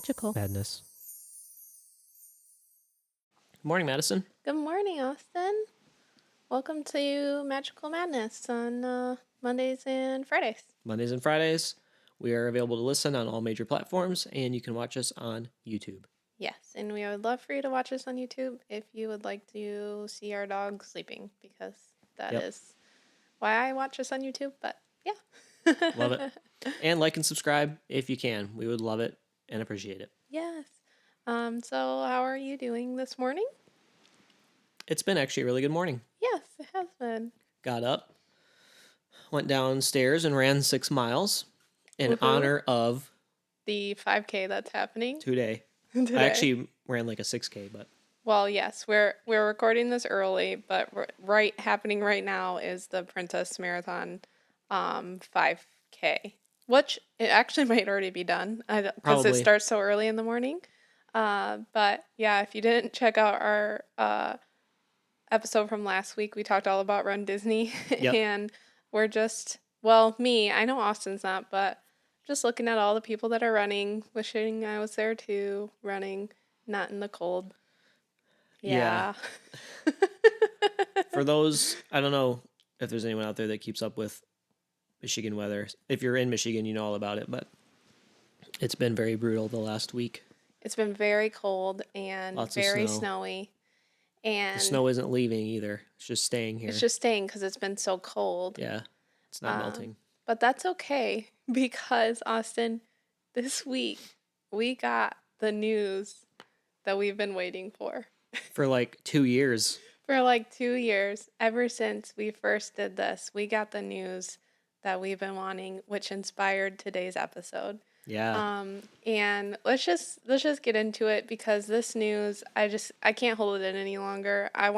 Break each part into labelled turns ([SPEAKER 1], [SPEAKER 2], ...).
[SPEAKER 1] Magical
[SPEAKER 2] Madness. Good morning, Madison.
[SPEAKER 1] Good morning, Austin. Welcome to Magical Madness on Mondays and Fridays.
[SPEAKER 2] Mondays and Fridays. We are available to listen on all major platforms, and you can watch us on YouTube.
[SPEAKER 1] Yes, and we would love for you to watch us on YouTube if you would like to see our dog sleeping, because that is why I watch us on YouTube, but yeah.
[SPEAKER 2] Love it. And like and subscribe if you can. We would love it and appreciate it.
[SPEAKER 1] Yes. So how are you doing this morning?
[SPEAKER 2] It's been actually a really good morning.
[SPEAKER 1] Yes, it has been.
[SPEAKER 2] Got up, went downstairs, and ran 6 miles in honor of
[SPEAKER 1] the 5K that's happening
[SPEAKER 2] today.
[SPEAKER 1] today.
[SPEAKER 2] I actually ran like a 6K, but
[SPEAKER 1] well, yes, we're recording this early, but happening right now is the Princess Marathon 5K, which it actually might already be done because it starts so early in the morning. But yeah, if you didn't check out our episode from last week, we talked all about Run Disney.
[SPEAKER 2] Yep.
[SPEAKER 1] And we're just, well, me, I know Austin's not, but just looking at all the people that are running, wishing I was there too, running, not in the cold. Yeah.
[SPEAKER 2] For those, I don't know if there's anyone out there that keeps up with Michigan weather. If you're in Michigan, you know all about it, but it's been very brutal the last week.
[SPEAKER 1] It's been very cold and very snowy. And
[SPEAKER 2] the snow isn't leaving either. It's just staying here.
[SPEAKER 1] It's just staying because it's been so cold.
[SPEAKER 2] Yeah, it's not melting.
[SPEAKER 1] But that's okay because, Austin, this week we got the news that we've been waiting for.
[SPEAKER 2] For like 2 years.
[SPEAKER 1] For like 2 years. Ever since we first did this, we got the news that we've been wanting, which inspired today's episode.
[SPEAKER 2] Yeah.
[SPEAKER 1] And let's just get into it because this news, I can't hold it in any longer. I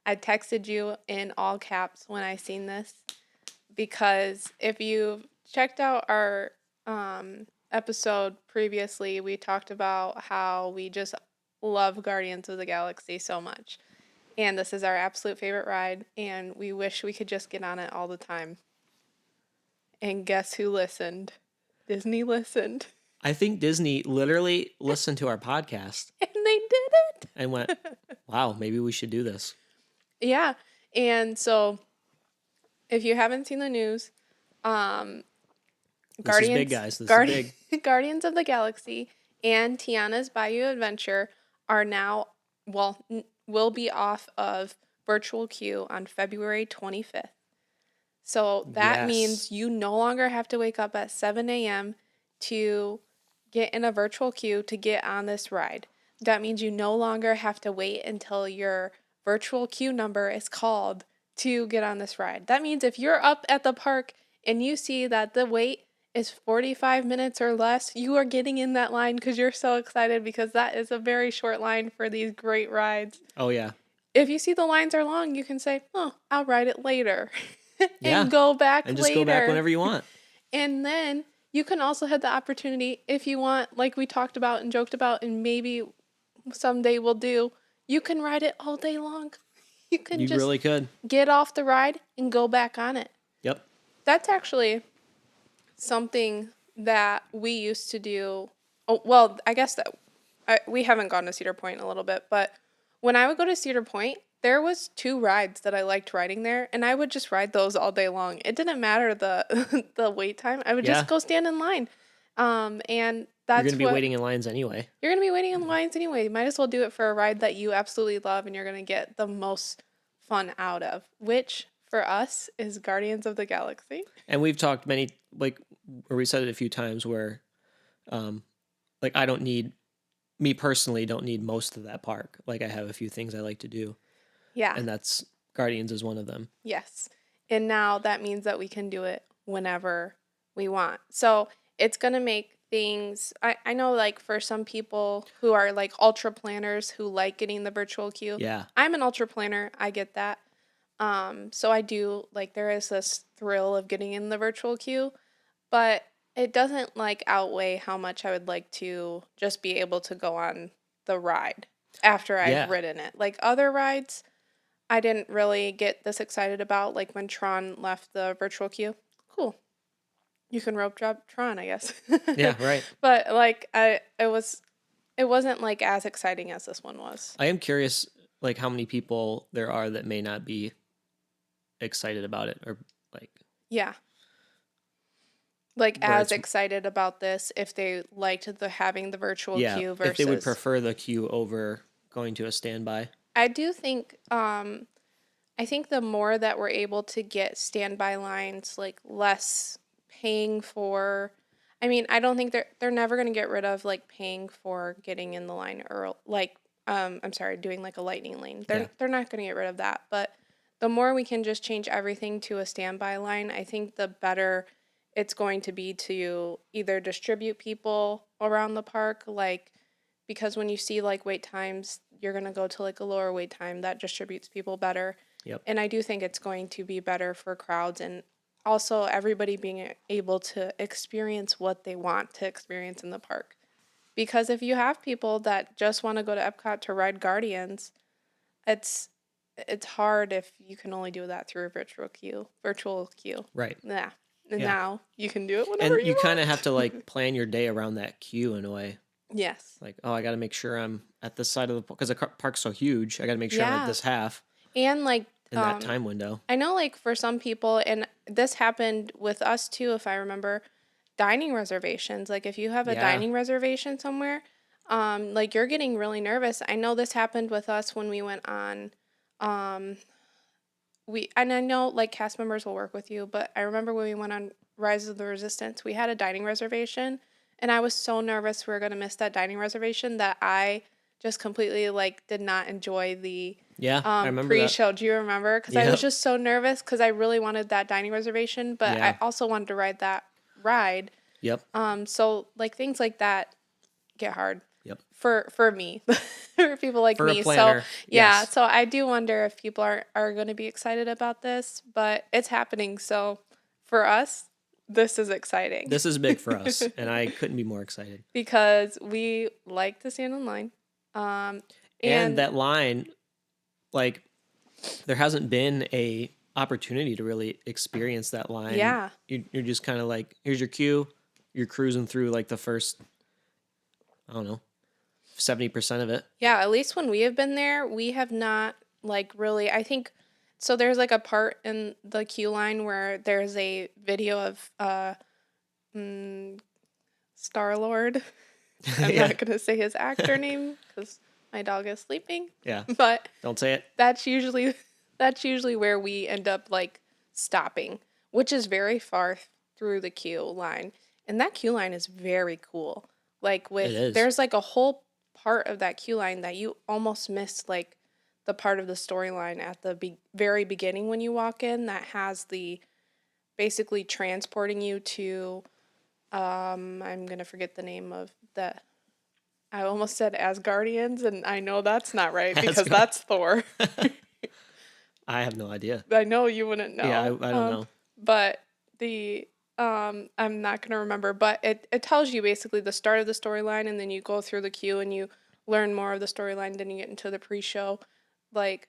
[SPEAKER 1] texted you in all caps when I seen this, because if you've checked out our episode previously, we talked about how we just love Guardians of the Galaxy so much. And this is our absolute favorite ride, and we wish we could just get on it all the time. And guess who listened? Disney listened.
[SPEAKER 2] I think Disney literally listened to our podcast.
[SPEAKER 1] And they did it.
[SPEAKER 2] And went, wow, maybe we should do this.
[SPEAKER 1] Yeah. And so, if you haven't seen the news,
[SPEAKER 2] This is big, guys. This is big.
[SPEAKER 1] Guardians of the Galaxy and Tiana's Bayou Adventure are now, will be off of virtual queue on February 25th. So that means you no longer have to wake up at 7 a.m. to get in a virtual queue to get on this ride. That means you no longer have to wait until your virtual queue number is called to get on this ride. That means if you're up at the park and you see that the wait is 45 minutes or less, you are getting in that line because you're so excited, because that is a very short line for these great rides.
[SPEAKER 2] Oh, yeah.
[SPEAKER 1] If you see the lines are long, you can say, oh, I'll ride it later. And go back
[SPEAKER 2] and just
[SPEAKER 1] later.
[SPEAKER 2] Go back whenever you want.
[SPEAKER 1] And then you can also have the opportunity, if you want, like we talked about and joked about, and maybe someday we'll do, you can ride it all day long. You really could get off the ride and go back on it.
[SPEAKER 2] Yep.
[SPEAKER 1] That's actually something that we used to do. Oh, well, I guess that we haven't gone to Cedar Point in a little bit, but when I would go to Cedar Point, there was 2 rides that I liked riding there, and I would just ride those all day long. It didn't matter the wait time. I would just go stand in line. And that's
[SPEAKER 2] you're going to be waiting in lines anyway.
[SPEAKER 1] You're going to be waiting in lines anyway. You might as well do it for a ride that you absolutely love and you're going to get the most fun out of, which for us is Guardians of the Galaxy.
[SPEAKER 2] And we've talked we said it a few times where, I don't need, me personally, don't need most of that park. Like, I have a few things I like to do.
[SPEAKER 1] Yeah.
[SPEAKER 2] And that's Guardians is one of them.
[SPEAKER 1] Yes. And now that means that we can do it whenever we want. So it's going to make things, I know, like, for some people who are like ultra planners who like getting the virtual queue.
[SPEAKER 2] Yeah.
[SPEAKER 1] I'm an ultra planner. I get that. So I do, like, there is this thrill of getting in the virtual queue, but it doesn't outweigh how much I would like to just be able to go on the ride after I've ridden it. Like, other rides, I didn't really get this excited about, like when Tron left the virtual queue. Cool. You can rope drop Tron, I guess.
[SPEAKER 2] Yeah, right.
[SPEAKER 1] But like it wasn't like as exciting as this one was.
[SPEAKER 2] I am curious, like how many people there are that may not be excited about it, or like
[SPEAKER 1] Yeah. Like
[SPEAKER 2] where
[SPEAKER 1] as
[SPEAKER 2] it's
[SPEAKER 1] excited about this if they liked the having the virtual
[SPEAKER 2] yeah,
[SPEAKER 1] queue
[SPEAKER 2] if they would
[SPEAKER 1] versus
[SPEAKER 2] prefer the queue over going to a standby.
[SPEAKER 1] I do think I think the more that we're able to get standby lines, like less paying for I mean, I don't think they're never going to get rid of like paying for getting in the line or like I'm sorry, doing like a lightning lane.
[SPEAKER 2] Yeah,
[SPEAKER 1] They're not going to get rid of that, but the more we can just change everything to a standby line, I think the better it's going to be to either distribute people around the park like because when you see like wait times, you're going to go to like a lower wait time that distributes people better.
[SPEAKER 2] yep,
[SPEAKER 1] And I do think it's going to be better for crowds and also everybody being able to experience what they want to experience in the park. Because if you have people that just want to go to Epcot to ride Guardians, it's it's hard if you can only do that through a virtual queue. Virtual queue.
[SPEAKER 2] right,
[SPEAKER 1] Yeah. And
[SPEAKER 2] yeah,
[SPEAKER 1] now you can do it whenever
[SPEAKER 2] and you
[SPEAKER 1] you
[SPEAKER 2] kind of have
[SPEAKER 1] want.
[SPEAKER 2] to like plan your day around that queue in a way.
[SPEAKER 1] Yes.
[SPEAKER 2] Like, oh, I got to make sure I'm at this side of the because the park's so huge. I got to make sure I'm at
[SPEAKER 1] Yeah.
[SPEAKER 2] this half
[SPEAKER 1] And like
[SPEAKER 2] in that time window.
[SPEAKER 1] I know like for some people and this happened with us too if I remember dining reservations. Like if you have a
[SPEAKER 2] Yeah,
[SPEAKER 1] dining reservation somewhere, like you're getting really nervous. I know this happened with us when we went on um we and I know like cast members will work with you, but I remember when we went on Rise of the Resistance, we had a dining reservation and I was so nervous we were gonna miss that dining reservation that I just completely like did not enjoy the
[SPEAKER 2] yeah, I remember that.
[SPEAKER 1] pre-show. Do you remember? Because I was
[SPEAKER 2] Yep,
[SPEAKER 1] just so nervous because I really wanted that dining reservation, but
[SPEAKER 2] yeah,
[SPEAKER 1] I also wanted to ride that ride.
[SPEAKER 2] yep,
[SPEAKER 1] So like things like that get hard
[SPEAKER 2] yep.
[SPEAKER 1] for me, for people like
[SPEAKER 2] For a
[SPEAKER 1] me. So
[SPEAKER 2] planner,
[SPEAKER 1] yeah,
[SPEAKER 2] yes,
[SPEAKER 1] so I do wonder if people are going to be excited about this, but it's happening. So for us, this is exciting
[SPEAKER 2] this is big for us, and I couldn't be more excited.
[SPEAKER 1] because we like to stand in line.
[SPEAKER 2] And
[SPEAKER 1] And
[SPEAKER 2] that line, like, there hasn't been a opportunity to really experience that line.
[SPEAKER 1] yeah,
[SPEAKER 2] You're just kind of like, here's your queue. You're cruising through like the first, I don't know, 70% of it.
[SPEAKER 1] yeah, at least when we have been there, we have not like really. I think so. There's like a part in the queue line where there's a video of mm, Star Lord. I'm
[SPEAKER 2] Yeah,
[SPEAKER 1] not gonna say his actor name because my dog is sleeping,
[SPEAKER 2] yeah.
[SPEAKER 1] but
[SPEAKER 2] Don't say it.
[SPEAKER 1] that's usually where we end up like stopping, which is very far through the queue line, and that queue line is very cool. Like
[SPEAKER 2] It
[SPEAKER 1] with
[SPEAKER 2] is.
[SPEAKER 1] there's like a whole part of that queue line that you almost miss like the part of the storyline at the very beginning when you walk in that has the basically transporting you to I'm gonna forget the name of the I almost said Asgardians, and I know that's not right because
[SPEAKER 2] Asgard.
[SPEAKER 1] that's Thor.
[SPEAKER 2] I have no idea.
[SPEAKER 1] I know you wouldn't
[SPEAKER 2] Yeah,
[SPEAKER 1] know.
[SPEAKER 2] I don't know.
[SPEAKER 1] But the I'm not gonna remember, but it tells you basically the start of the storyline, and then you go through the queue and you learn more of the storyline. Then you get into the pre-show, like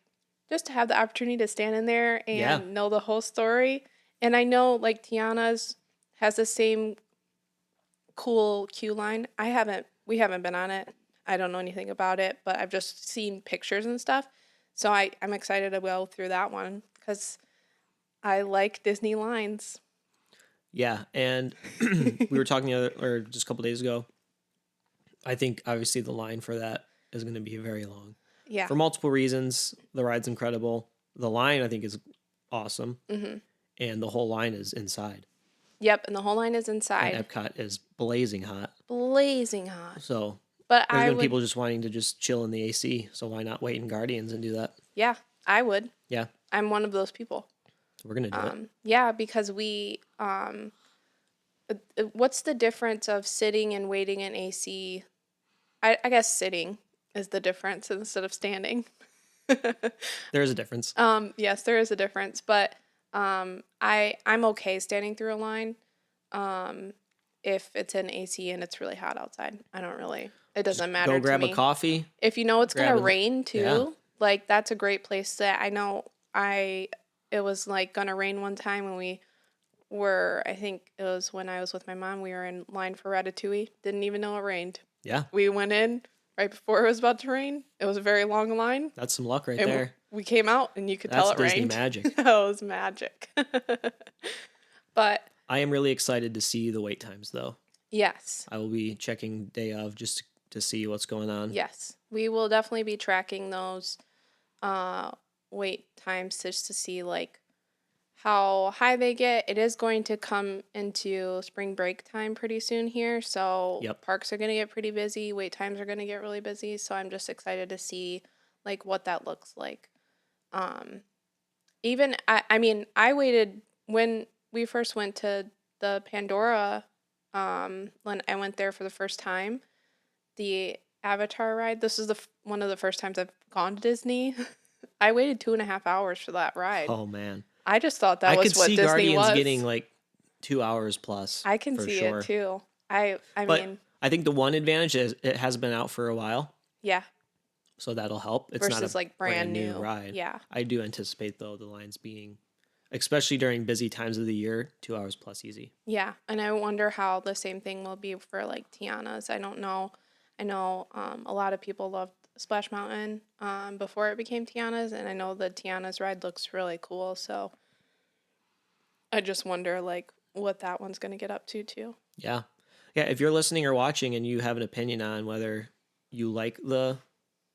[SPEAKER 1] just to have the opportunity to stand in there
[SPEAKER 2] Yeah,
[SPEAKER 1] and know the whole story. And I know like Tiana's has the same cool queue line. We haven't been on it. I don't know anything about it, but I've just seen pictures and stuff. So I'm excited to go through that one because I like Disney lines.
[SPEAKER 2] yeah. And we were talking the other, or just a couple days ago. I think obviously the line for that is going to be very long
[SPEAKER 1] Yeah.
[SPEAKER 2] for multiple reasons. The ride's incredible. The line I think is awesome,
[SPEAKER 1] Hmm.
[SPEAKER 2] and the whole line is inside.
[SPEAKER 1] Yep, and the whole line is
[SPEAKER 2] And
[SPEAKER 1] inside.
[SPEAKER 2] Epcot is blazing hot.
[SPEAKER 1] Blazing hot.
[SPEAKER 2] So
[SPEAKER 1] But
[SPEAKER 2] there's
[SPEAKER 1] I
[SPEAKER 2] been
[SPEAKER 1] would,
[SPEAKER 2] people just wanting to just chill in the AC. So why not wait in Guardians and do that?
[SPEAKER 1] yeah, I would.
[SPEAKER 2] Yeah,
[SPEAKER 1] I'm one of those people.
[SPEAKER 2] we're gonna do it.
[SPEAKER 1] Yeah, because what's the difference of sitting and waiting in AC? I guess sitting is the difference instead of standing.
[SPEAKER 2] There is a difference.
[SPEAKER 1] Yes, there is a difference, but I'm okay standing through a line. If it's in AC and it's really hot outside, I don't really. It doesn't matter
[SPEAKER 2] Go
[SPEAKER 1] to
[SPEAKER 2] grab a
[SPEAKER 1] me.
[SPEAKER 2] coffee.
[SPEAKER 1] If you know it's gonna
[SPEAKER 2] Grab an
[SPEAKER 1] rain
[SPEAKER 2] yeah.
[SPEAKER 1] too, like that's a great place that I know. It was like gonna rain one time when we were, I think it was when I was with my mom, we were in line for Ratatouille. Didn't even know it rained.
[SPEAKER 2] Yeah,
[SPEAKER 1] We went in right before it was about to rain. It was a very long line.
[SPEAKER 2] that's some luck right
[SPEAKER 1] And
[SPEAKER 2] there.
[SPEAKER 1] we came out and you could tell
[SPEAKER 2] That's
[SPEAKER 1] it
[SPEAKER 2] Disney
[SPEAKER 1] rained.
[SPEAKER 2] magic.
[SPEAKER 1] That was magic. But
[SPEAKER 2] I am really excited to see the wait times, though.
[SPEAKER 1] yes,
[SPEAKER 2] I will be checking day of just to see what's going on.
[SPEAKER 1] yes, we will definitely be tracking those uh, wait times just to see like how high they get. It is going to come into spring break time pretty soon here, so
[SPEAKER 2] Yep.
[SPEAKER 1] parks are going to get pretty busy, wait times are going to get really busy, so I'm just excited to see like what that looks like. Um Even I mean, I waited when we first went to the Pandora when I went there for the first time, the Avatar ride. This is one of the first times I've gone to Disney. I waited 2.5 hours for that ride.
[SPEAKER 2] Oh man,
[SPEAKER 1] I just thought that
[SPEAKER 2] I could
[SPEAKER 1] was what
[SPEAKER 2] see
[SPEAKER 1] Disney
[SPEAKER 2] Guardians getting
[SPEAKER 1] was.
[SPEAKER 2] like 2 hours plus
[SPEAKER 1] I can
[SPEAKER 2] for
[SPEAKER 1] see it
[SPEAKER 2] sure.
[SPEAKER 1] too. I
[SPEAKER 2] But
[SPEAKER 1] mean,
[SPEAKER 2] I think the one advantage is it has been out for a while,
[SPEAKER 1] yeah,
[SPEAKER 2] so that'll help. It's not a
[SPEAKER 1] versus like
[SPEAKER 2] brand
[SPEAKER 1] brand
[SPEAKER 2] new
[SPEAKER 1] new.
[SPEAKER 2] ride.
[SPEAKER 1] Yeah.
[SPEAKER 2] I do anticipate though the lines being, especially during busy times of the year, 2 hours plus easy.
[SPEAKER 1] Yeah, and I wonder how the same thing will be for like Tiana's. I don't know. I know a lot of people loved Splash Mountain before it became Tiana's, and I know the Tiana's ride looks really cool. So I just wonder like what that one's gonna get up to too.
[SPEAKER 2] Yeah, yeah. If you're listening or watching and you have an opinion on whether you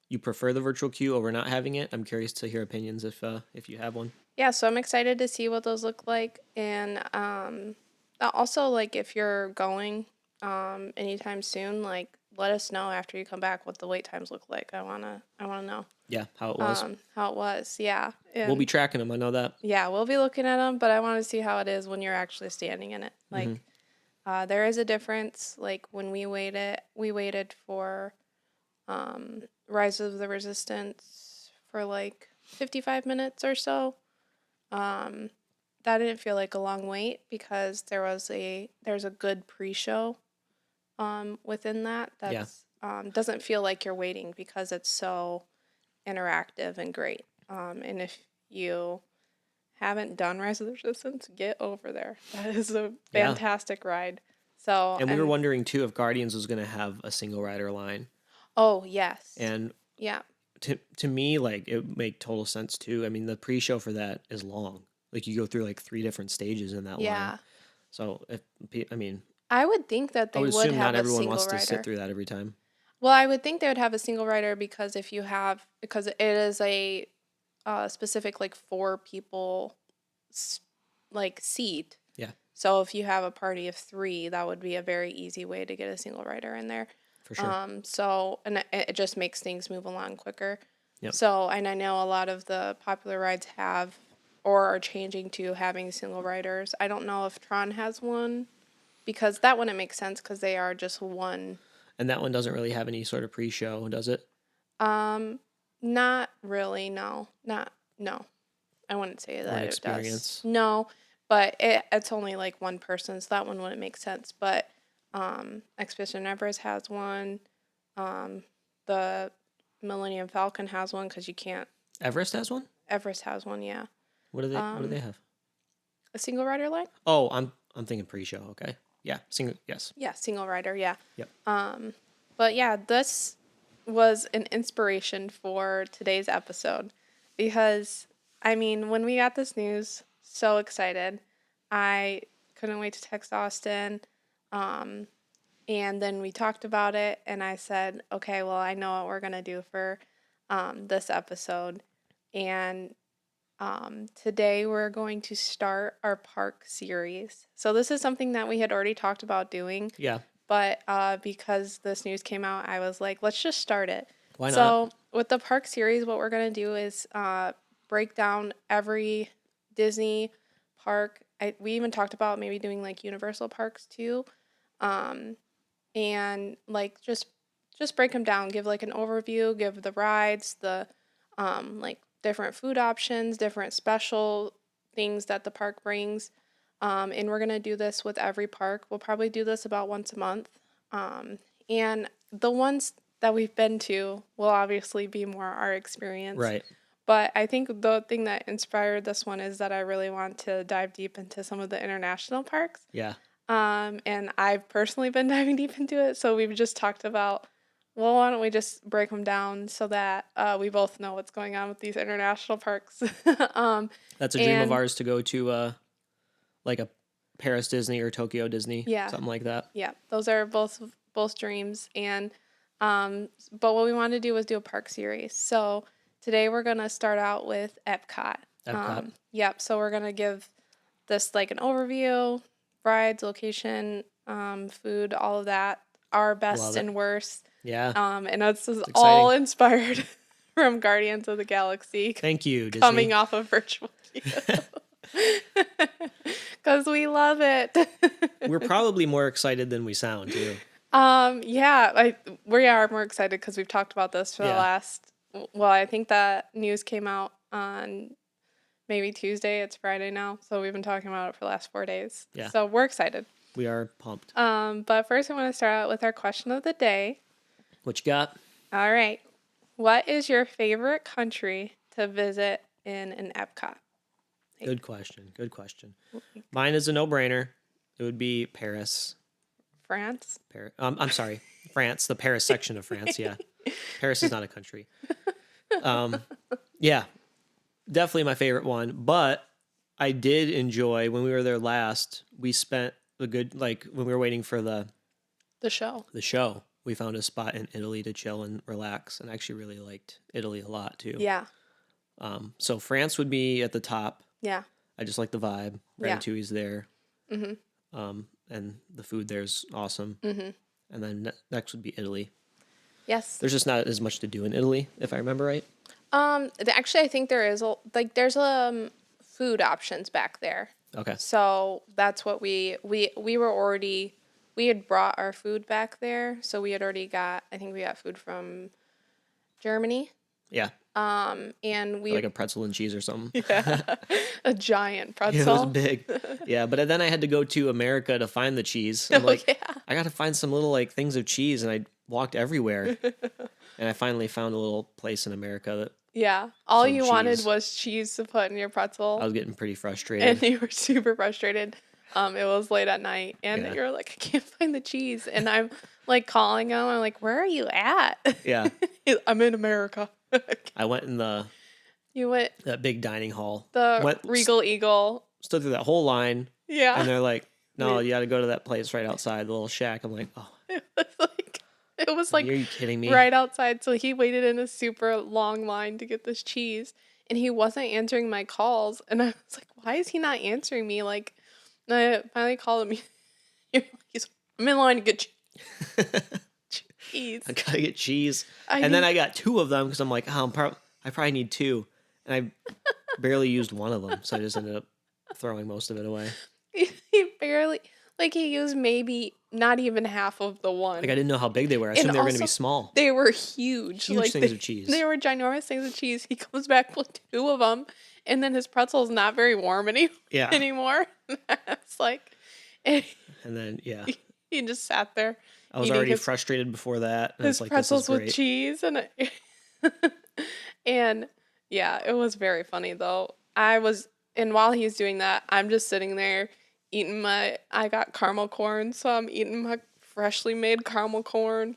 [SPEAKER 2] you prefer the virtual queue over not having it, I'm curious to hear opinions if you have one.
[SPEAKER 1] Yeah, so I'm excited to see what those look like, and also like if you're going anytime soon, like let us know after you come back what the wait times look like. I wanna know
[SPEAKER 2] Yeah, how it was.
[SPEAKER 1] how it was. Yeah,
[SPEAKER 2] We'll be
[SPEAKER 1] and
[SPEAKER 2] tracking them. I know that.
[SPEAKER 1] yeah, we'll be looking at them, but I want to see how it is when you're actually standing in it.
[SPEAKER 2] Hmm.
[SPEAKER 1] Like, there is a difference. Like when we waited for Rise of the Resistance for like 55 minutes or so. Um, that didn't feel like a long wait because there's a good pre-show within that.
[SPEAKER 2] Yeah,
[SPEAKER 1] That's doesn't feel like you're waiting because it's so interactive and great. And if you haven't done Rise of the Resistance, get over there. That is a
[SPEAKER 2] yeah.
[SPEAKER 1] fantastic ride. So,
[SPEAKER 2] And we were
[SPEAKER 1] and
[SPEAKER 2] wondering too if Guardians was going to have a single rider line.
[SPEAKER 1] oh, yes.
[SPEAKER 2] And
[SPEAKER 1] Yeah.
[SPEAKER 2] to me, like it would make total sense too. I mean, the pre-show for that is long. Like you go through like 3 different stages in that line.
[SPEAKER 1] Yeah.
[SPEAKER 2] So I mean,
[SPEAKER 1] I would think that
[SPEAKER 2] I
[SPEAKER 1] they
[SPEAKER 2] would
[SPEAKER 1] would
[SPEAKER 2] assume not
[SPEAKER 1] have a
[SPEAKER 2] everyone
[SPEAKER 1] single
[SPEAKER 2] wants to sit
[SPEAKER 1] rider.
[SPEAKER 2] through that every time.
[SPEAKER 1] Well, I would think they would have a single rider because because it is a specific like four people like seat.
[SPEAKER 2] Yeah,
[SPEAKER 1] So if you have a party of three, that would be a very easy way to get a single rider in there.
[SPEAKER 2] for sure.
[SPEAKER 1] So and it just makes things move along quicker.
[SPEAKER 2] Yep.
[SPEAKER 1] So and I know a lot of the popular rides have or are changing to having single riders. I don't know if Tron has one because that wouldn't make sense because they are just one.
[SPEAKER 2] And that one doesn't really have any sort of pre-show, does it?
[SPEAKER 1] Um, Not really. No, not no. I wouldn't say
[SPEAKER 2] Or an
[SPEAKER 1] that it does.
[SPEAKER 2] experience?
[SPEAKER 1] No, but it's only like one person, so that one wouldn't make sense. But Expedition Everest has one. The Millennium Falcon has one because you can't.
[SPEAKER 2] Everest has one.
[SPEAKER 1] Everest has one, yeah.
[SPEAKER 2] What do
[SPEAKER 1] Um,
[SPEAKER 2] they have?
[SPEAKER 1] a single rider line?
[SPEAKER 2] Oh, I'm thinking pre-show. Okay. Yeah, single. Yes.
[SPEAKER 1] Yeah, single rider, yeah.
[SPEAKER 2] Yep.
[SPEAKER 1] But yeah, this was an inspiration for today's episode because I mean, when we got this news, so excited. I couldn't wait to text Austin. Um, and then we talked about it, and I said, okay, well, I know what we're going to do for this episode. And today we're going to start our park series. So this is something that we had already talked about doing,
[SPEAKER 2] Yeah.
[SPEAKER 1] but because this news came out, I was like, let's just start it.
[SPEAKER 2] Why not?
[SPEAKER 1] So with the park series, what we're gonna do is break down every Disney park. We even talked about maybe doing like Universal parks too, um, and like just break them down. Give like an overview. Give the rides, the like different food options, different special things that the park brings. And we're going to do this with every park. We'll probably do this about once a month. And the ones that we've been to will obviously be more our experience.
[SPEAKER 2] Right.
[SPEAKER 1] But I think the thing that inspired this one is that I really want to dive deep into some of the international parks.
[SPEAKER 2] Yeah.
[SPEAKER 1] And I've personally been diving deep into it. So we've just talked about, well, why don't we just break them down so that we both know what's going on with these international parks? um,
[SPEAKER 2] That's a dream of
[SPEAKER 1] and
[SPEAKER 2] ours to go to like a Paris Disney or Tokyo Disney,
[SPEAKER 1] yeah,
[SPEAKER 2] something like that.
[SPEAKER 1] yeah, those are both dreams. And but what we wanted to do was do a park series. So today we're gonna start out with Epcot.
[SPEAKER 2] Epcot.
[SPEAKER 1] Yep. So we're gonna give this like an overview, rides, location, food, all of that, our best
[SPEAKER 2] Love it.
[SPEAKER 1] and worst.
[SPEAKER 2] Yeah.
[SPEAKER 1] And this is
[SPEAKER 2] It's
[SPEAKER 1] all
[SPEAKER 2] exciting.
[SPEAKER 1] inspired from Guardians of the Galaxy
[SPEAKER 2] Thank you,
[SPEAKER 1] coming
[SPEAKER 2] Disney.
[SPEAKER 1] off of virtual queue. Because we love it.
[SPEAKER 2] We're probably more excited than we sound too.
[SPEAKER 1] Yeah, we are more excited because we've talked about this for the
[SPEAKER 2] Yeah.
[SPEAKER 1] last, well, I think that news came out on maybe Tuesday. It's Friday now. So we've been talking about it for the last 4 days.
[SPEAKER 2] Yeah.
[SPEAKER 1] So we're excited.
[SPEAKER 2] We are pumped.
[SPEAKER 1] But first I want to start out with our question of the day.
[SPEAKER 2] What you got?
[SPEAKER 1] All right. What is your favorite country to visit in an Epcot?
[SPEAKER 2] Good question. Good question. Mine is a no-brainer. It would be Paris.
[SPEAKER 1] France?
[SPEAKER 2] Paris. I'm sorry, France. The Paris section of France. Yeah, Paris is not a country. Yeah, definitely my favorite one. But I did enjoy when we were there last. We spent a good when we were waiting for
[SPEAKER 1] The show.
[SPEAKER 2] the show. We found a spot in Italy to chill and relax, and I actually really liked Italy a lot too.
[SPEAKER 1] Yeah.
[SPEAKER 2] So France would be at the top.
[SPEAKER 1] Yeah.
[SPEAKER 2] I just like the vibe.
[SPEAKER 1] Yeah.
[SPEAKER 2] Ratatouille's there.
[SPEAKER 1] Mm-hmm.
[SPEAKER 2] And the food there's awesome.
[SPEAKER 1] Mm-hmm.
[SPEAKER 2] And then next would be Italy.
[SPEAKER 1] Yes.
[SPEAKER 2] There's just not as much to do in Italy, if I remember right.
[SPEAKER 1] Actually, I think there is there's food options back there.
[SPEAKER 2] Okay.
[SPEAKER 1] So that's what we were already, we had brought our food back there. So we had already got, I think we got food from Germany.
[SPEAKER 2] Yeah.
[SPEAKER 1] And we
[SPEAKER 2] Like a pretzel and cheese or something.
[SPEAKER 1] yeah, a giant
[SPEAKER 2] Yeah, it was
[SPEAKER 1] pretzel.
[SPEAKER 2] big. Yeah, but then I had to go to America to find the cheese. I'm
[SPEAKER 1] Oh
[SPEAKER 2] like,
[SPEAKER 1] yeah.
[SPEAKER 2] I got to find some little things of cheese, and I walked everywhere, and I finally found a little place in America that
[SPEAKER 1] Yeah. All
[SPEAKER 2] sold
[SPEAKER 1] you wanted
[SPEAKER 2] cheese.
[SPEAKER 1] was cheese to put in your
[SPEAKER 2] I
[SPEAKER 1] pretzel,
[SPEAKER 2] was getting pretty
[SPEAKER 1] and
[SPEAKER 2] frustrated.
[SPEAKER 1] you were super frustrated. It was late at night, and
[SPEAKER 2] Yeah.
[SPEAKER 1] you were like, I can't find the cheese, and I'm like calling him. I'm like, where are you at?
[SPEAKER 2] Yeah.
[SPEAKER 1] I'm in America.
[SPEAKER 2] I went in
[SPEAKER 1] You went
[SPEAKER 2] that big dining hall.
[SPEAKER 1] the Regal Eagle.
[SPEAKER 2] Stood through that whole line,
[SPEAKER 1] Yeah.
[SPEAKER 2] and they're like, "No,
[SPEAKER 1] We-
[SPEAKER 2] you got to go to that place right outside the little shack." I'm like, "Oh,
[SPEAKER 1] it was
[SPEAKER 2] are
[SPEAKER 1] like
[SPEAKER 2] you kidding me?"
[SPEAKER 1] right outside. So he waited in a super long line to get this cheese, and he wasn't answering my calls. And I was like, why is he not answering me? Like, and I finally called him. He's, I'm in line to get cheese.
[SPEAKER 2] I gotta get cheese,
[SPEAKER 1] I
[SPEAKER 2] and then
[SPEAKER 1] need-
[SPEAKER 2] I got two of them because I'm like, "Oh, I probably need two," and I barely used one of them, so I just ended up throwing most of it away.
[SPEAKER 1] he barely, like, he used maybe not even half of the one.
[SPEAKER 2] Like I didn't know how big they were. I
[SPEAKER 1] And
[SPEAKER 2] assumed they were going to be
[SPEAKER 1] also,
[SPEAKER 2] small.
[SPEAKER 1] They were huge.
[SPEAKER 2] Huge
[SPEAKER 1] Like
[SPEAKER 2] things of cheese.
[SPEAKER 1] They were ginormous things of cheese. He comes back with two of them, and then his pretzel's not very warm
[SPEAKER 2] Yeah.
[SPEAKER 1] anymore. It's like, and
[SPEAKER 2] And then yeah,
[SPEAKER 1] he just sat there.
[SPEAKER 2] I was
[SPEAKER 1] eating
[SPEAKER 2] already
[SPEAKER 1] his,
[SPEAKER 2] frustrated before that. And
[SPEAKER 1] his
[SPEAKER 2] it's like this is
[SPEAKER 1] pretzels with
[SPEAKER 2] great.
[SPEAKER 1] cheese, and yeah, it was very funny though. And while he's doing that, I'm just sitting there eating I got caramel corn, so I'm eating my freshly made caramel corn.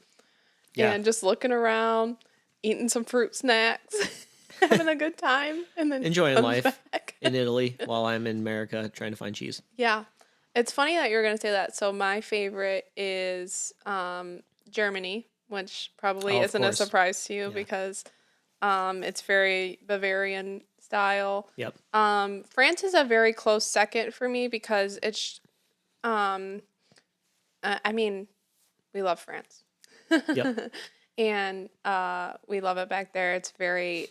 [SPEAKER 2] Yeah.
[SPEAKER 1] And just looking around, eating some fruit snacks, having a good time, and then
[SPEAKER 2] Enjoying
[SPEAKER 1] comes
[SPEAKER 2] life
[SPEAKER 1] back.
[SPEAKER 2] in Italy while I'm in America trying to find cheese.
[SPEAKER 1] Yeah, it's funny that you're gonna say that. So my favorite is Germany, which probably
[SPEAKER 2] Oh, of
[SPEAKER 1] isn't a
[SPEAKER 2] course.
[SPEAKER 1] surprise to you
[SPEAKER 2] Yeah.
[SPEAKER 1] because it's very Bavarian style.
[SPEAKER 2] Yep.
[SPEAKER 1] France is a very close second for me because it's I mean, we love France.
[SPEAKER 2] Yep.
[SPEAKER 1] And we love it back there. It's very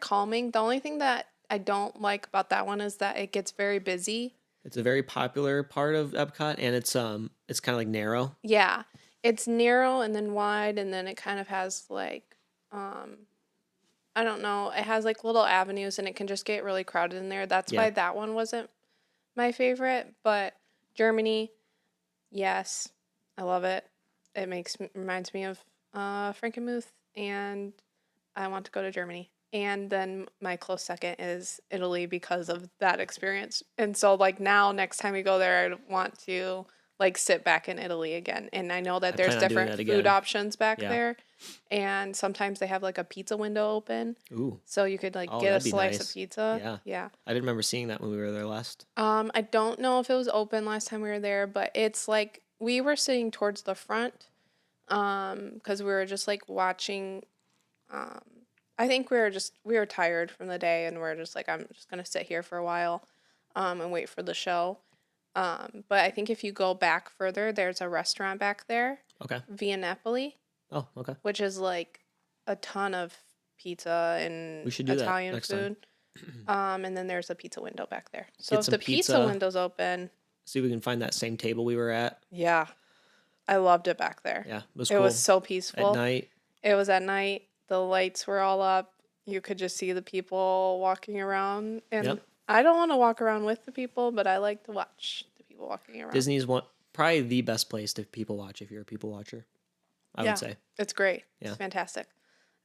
[SPEAKER 1] calming. The only thing that I don't like about that one is that it gets very busy.
[SPEAKER 2] It's a very popular part of Epcot, and it's kind of like narrow.
[SPEAKER 1] Yeah. It's narrow and then wide, and then it kind of has like I don't know, it has like little avenues, and it can just get really crowded in there. That's
[SPEAKER 2] Yeah.
[SPEAKER 1] why that one wasn't my favorite, but Germany, yes. I love it. It reminds me of Frankenmuth, and I want to go to Germany. And then my close second is Italy because of that experience. And so like now next time we go there, I want to like sit back in Italy again. And I know that
[SPEAKER 2] I
[SPEAKER 1] there's
[SPEAKER 2] plan on doing
[SPEAKER 1] different
[SPEAKER 2] that
[SPEAKER 1] food
[SPEAKER 2] again.
[SPEAKER 1] options back
[SPEAKER 2] Yeah.
[SPEAKER 1] there. And sometimes they have like a pizza window open.
[SPEAKER 2] Ooh.
[SPEAKER 1] So you could like
[SPEAKER 2] Oh,
[SPEAKER 1] get a
[SPEAKER 2] that'd be
[SPEAKER 1] slice of
[SPEAKER 2] nice.
[SPEAKER 1] pizza.
[SPEAKER 2] Yeah.
[SPEAKER 1] Yeah.
[SPEAKER 2] I didn't remember seeing that when we were there last.
[SPEAKER 1] I don't know if it was open last time we were there, but it's like we were sitting towards the front because we were just like watching. Um, I think we were tired from the day, and we're just like I'm just gonna sit here for a while, and wait for the show. But I think if you go back further, there's a restaurant back there,
[SPEAKER 2] Okay.
[SPEAKER 1] Via Napoli,
[SPEAKER 2] Oh, okay.
[SPEAKER 1] which is like a ton of pizza
[SPEAKER 2] We
[SPEAKER 1] and
[SPEAKER 2] should do that
[SPEAKER 1] Italian
[SPEAKER 2] next time.
[SPEAKER 1] food. And then there's a pizza window back there. So
[SPEAKER 2] Get
[SPEAKER 1] if
[SPEAKER 2] some
[SPEAKER 1] the pizza
[SPEAKER 2] pizza.
[SPEAKER 1] window's open,
[SPEAKER 2] See if we can find that same table we were at.
[SPEAKER 1] yeah, I loved it back there.
[SPEAKER 2] Yeah, it was
[SPEAKER 1] It was
[SPEAKER 2] cool.
[SPEAKER 1] so
[SPEAKER 2] At
[SPEAKER 1] peaceful.
[SPEAKER 2] night.
[SPEAKER 1] It was at night. The lights were all up. You could just see the people walking around. And
[SPEAKER 2] Yep.
[SPEAKER 1] I don't want to walk around with the people, but I like to watch the people walking around.
[SPEAKER 2] Disney's probably the best place to people watch if you're a people watcher. I
[SPEAKER 1] Yeah,
[SPEAKER 2] would say.
[SPEAKER 1] it's great.
[SPEAKER 2] Yeah.
[SPEAKER 1] It's fantastic.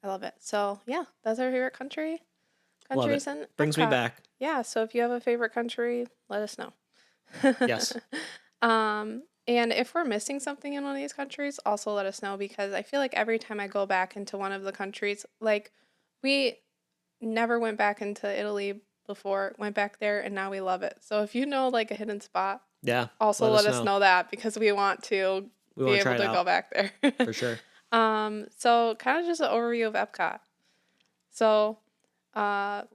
[SPEAKER 1] I love it. So yeah, that's our favorite country.
[SPEAKER 2] Love it.
[SPEAKER 1] Countries in
[SPEAKER 2] Brings me
[SPEAKER 1] Epcot.
[SPEAKER 2] back.
[SPEAKER 1] Yeah. So if you have a favorite country, let us know.
[SPEAKER 2] Yes.
[SPEAKER 1] And if we're missing something in one of these countries, also let us know because I feel like every time I go back into one of the countries, like we never went back into Italy before, went back there, and now we love it. So if you know like a hidden spot,
[SPEAKER 2] Yeah.
[SPEAKER 1] also let us know that because we want to
[SPEAKER 2] We
[SPEAKER 1] be
[SPEAKER 2] want to try
[SPEAKER 1] able
[SPEAKER 2] it
[SPEAKER 1] to go
[SPEAKER 2] out
[SPEAKER 1] back there.
[SPEAKER 2] for sure.
[SPEAKER 1] So kind of just an overview of Epcot. So,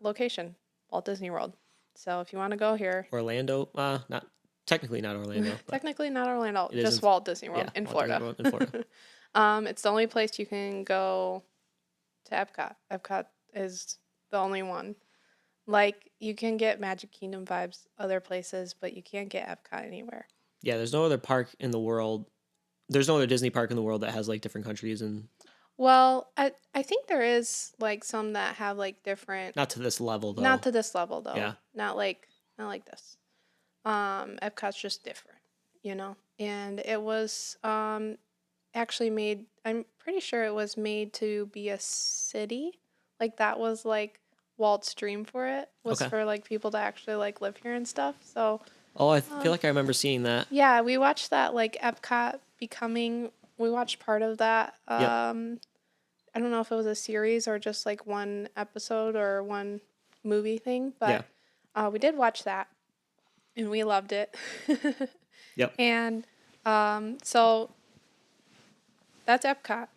[SPEAKER 1] location, Walt Disney World. So if you want to go here,
[SPEAKER 2] Orlando. Not technically not Orlando, but
[SPEAKER 1] technically not Orlando,
[SPEAKER 2] it is
[SPEAKER 1] just Walt Disney World
[SPEAKER 2] yeah,
[SPEAKER 1] in
[SPEAKER 2] Walt Disney
[SPEAKER 1] Florida.
[SPEAKER 2] World in Florida.
[SPEAKER 1] It's the only place you can go to Epcot. Epcot is the only one. Like you can get Magic Kingdom vibes other places, but you can't get Epcot anywhere.
[SPEAKER 2] Yeah, there's no other park in the world. There's no other Disney park in the world that has like different countries and
[SPEAKER 1] Well, I think there is like some that have like different.
[SPEAKER 2] not to this level though.
[SPEAKER 1] Not to this level though.
[SPEAKER 2] Yeah.
[SPEAKER 1] Not like this. Epcot's just different, you know. And it was actually made. I'm pretty sure it was made to be a city. Like that was like Walt's dream for it was
[SPEAKER 2] Okay.
[SPEAKER 1] for like people to actually like live here and stuff. So
[SPEAKER 2] Oh, I feel like I remember seeing that.
[SPEAKER 1] yeah, we watched that like Epcot becoming. We watched part of that.
[SPEAKER 2] Yep.
[SPEAKER 1] I don't know if it was a series or just like one episode or one movie thing, but we did watch that and we loved it.
[SPEAKER 2] Yep.
[SPEAKER 1] And so that's Epcot.